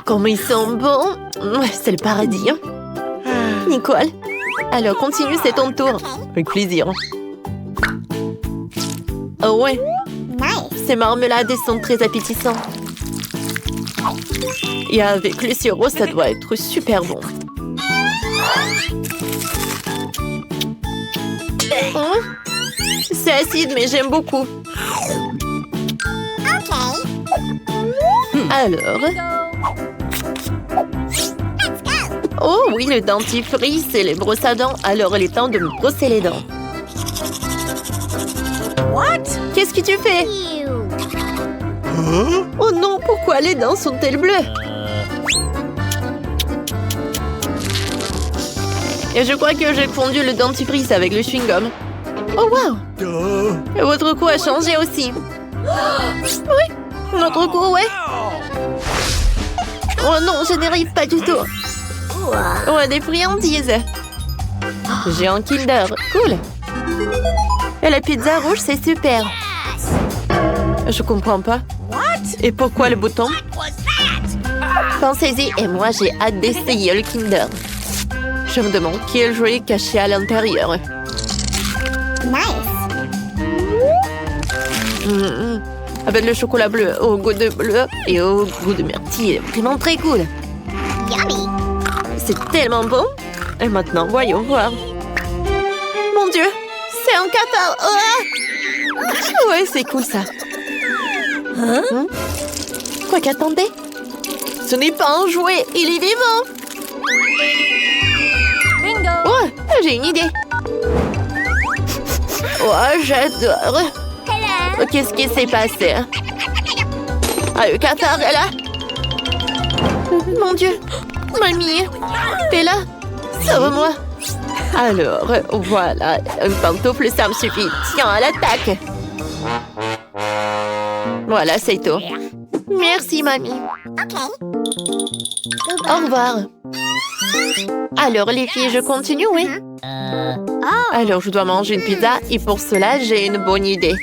A: Comme ils sont bons. C'est le paradis. Hein? Nicole, alors continue, c'est ton tour. Avec plaisir. Oh ouais. Ces marmelades sont très appétissantes. Et avec le sirop, ça doit être super bon. Oh, c'est acide, mais j'aime beaucoup. Alors... Oh oui, le dentifrice et les brosses à dents. Alors, il est temps de me brosser les dents. Qu'est-ce que tu fais? Oh non, pourquoi les dents sont-elles bleues? Et je crois que j'ai fondu le dentifrice avec le chewing-gum. Oh wow! Et votre cou a changé aussi. Oui, notre cou, ouais. Oh non, je n'arrive pas du tout. Oh, des friandises. J'ai un Kinder, cool. Et la pizza rouge, c'est super. Je comprends pas. Et pourquoi le bouton? Pensez-y, et moi j'ai hâte d'essayer le Kinder. Je me demande quel jouet est caché à l'intérieur. Avec le chocolat bleu au goût de bleu et au goût de myrtille. Vraiment très cool. C'est tellement bon. Et maintenant, voyons voir. Mon Dieu, c'est un cafard. Oh ouais, c'est cool ça. Quoi qu'attendez? Ce n'est pas un jouet, il est vivant. Oh, j'ai une idée. Oh, j'adore. Qu'est-ce qui s'est passé? Ah, le cafard est là. Mon Dieu. Mamie, t'es là? Sauve-moi. Alors, voilà. Une pantoufle, ça me suffit. Tiens, à l'attaque. Voilà, c'est tout. Merci, mamie. Au revoir. Alors, les filles, je continue, oui? Alors, je dois manger une pizza et pour cela, j'ai une bonne idée.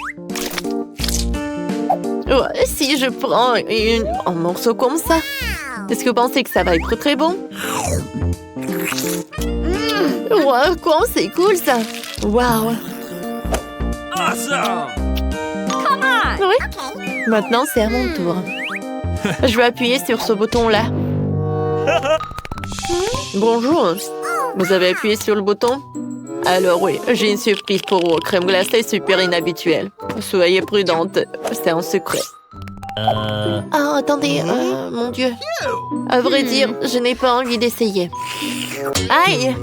A: Oh, si je prends un morceau comme ça, est-ce que vous pensez que ça va être très bon? Wow, quoi, c'est cool ça! Wow!
C: Awesome!
A: Oui? Maintenant, c'est à mon tour. Je vais appuyer sur ce bouton-là. Bonjour. Vous avez appuyé sur le bouton? Alors oui, j'ai une surprise pour vous. Crème glacée super inhabituelle. Soyez prudente, c'est un secret. Ah, attendez, mon Dieu. À vrai dire, je n'ai pas envie d'essayer. Aïe!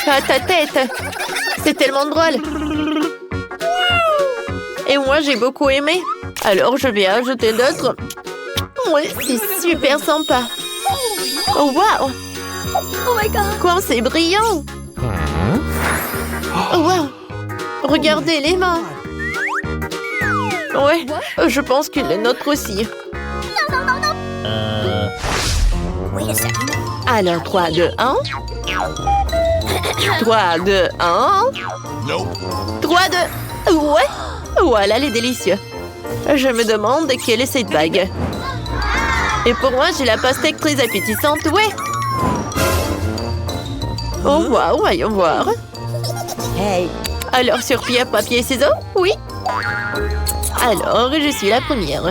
A: Ah, ta tête! C'est tellement drôle! Et moi, j'ai beaucoup aimé. Alors, je vais ajouter d'autres. Oui, c'est super sympa. Oh, wow! Oh my God! Quoi, c'est brillant! Oh, wow! Regardez les mains! Ouais, je pense que les nôtres aussi. Alors, 3, 2, 1. 3, 2, 1. 3, 2... Ouais! Voilà les délicieux. Je me demande quelle est cette bague. Et pour moi, j'ai la pastèque très appétissante, ouais! Oh, waouh, voyons voir. Hey! Alors, sur pied, papier, ciseaux? Oui? Alors, je suis la première.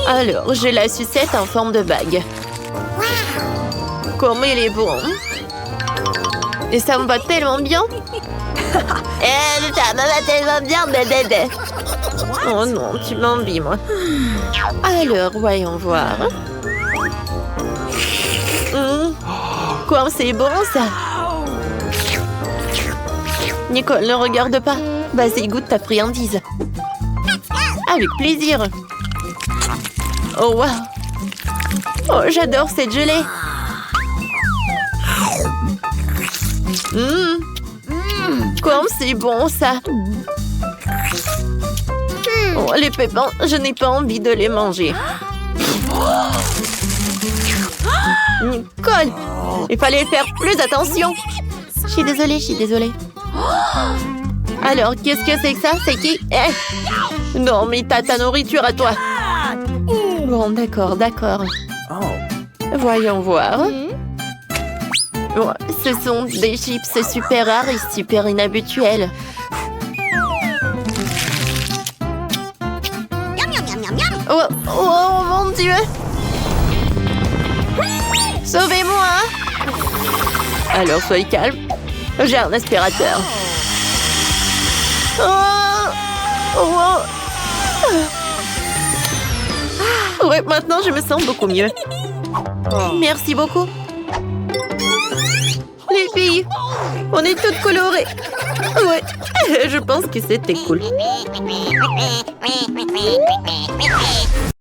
A: Alors, j'ai la sucette en forme de bague. Comme il est bon. Et ça me va tellement bien. Ça me va tellement bien, bébé. Oh non, tu m'envies, moi. Alors, voyons voir. Quoi, c'est bon, ça? Nicole, ne regarde pas. Vas-y, goûte ta friandise. Avec plaisir. Oh, wow. Oh, j'adore cette gelée. Comme c'est bon, ça. Oh, les pépins, je n'ai pas envie de les manger. Nicole, il fallait faire plus attention. Je suis désolée. Alors, qu'est-ce que c'est que ça? C'est qui? Non, mais t'as ta nourriture à toi. Bon, d'accord. Voyons voir. Oh, ce sont des chips super rares et super inhabituels. Oh mon Dieu! Sauvez-moi! Alors, soyez calme. J'ai un aspirateur. Ouais, maintenant, je me sens beaucoup mieux. Merci beaucoup. Les filles, on est toutes colorées. Ouais, je pense que c'était cool.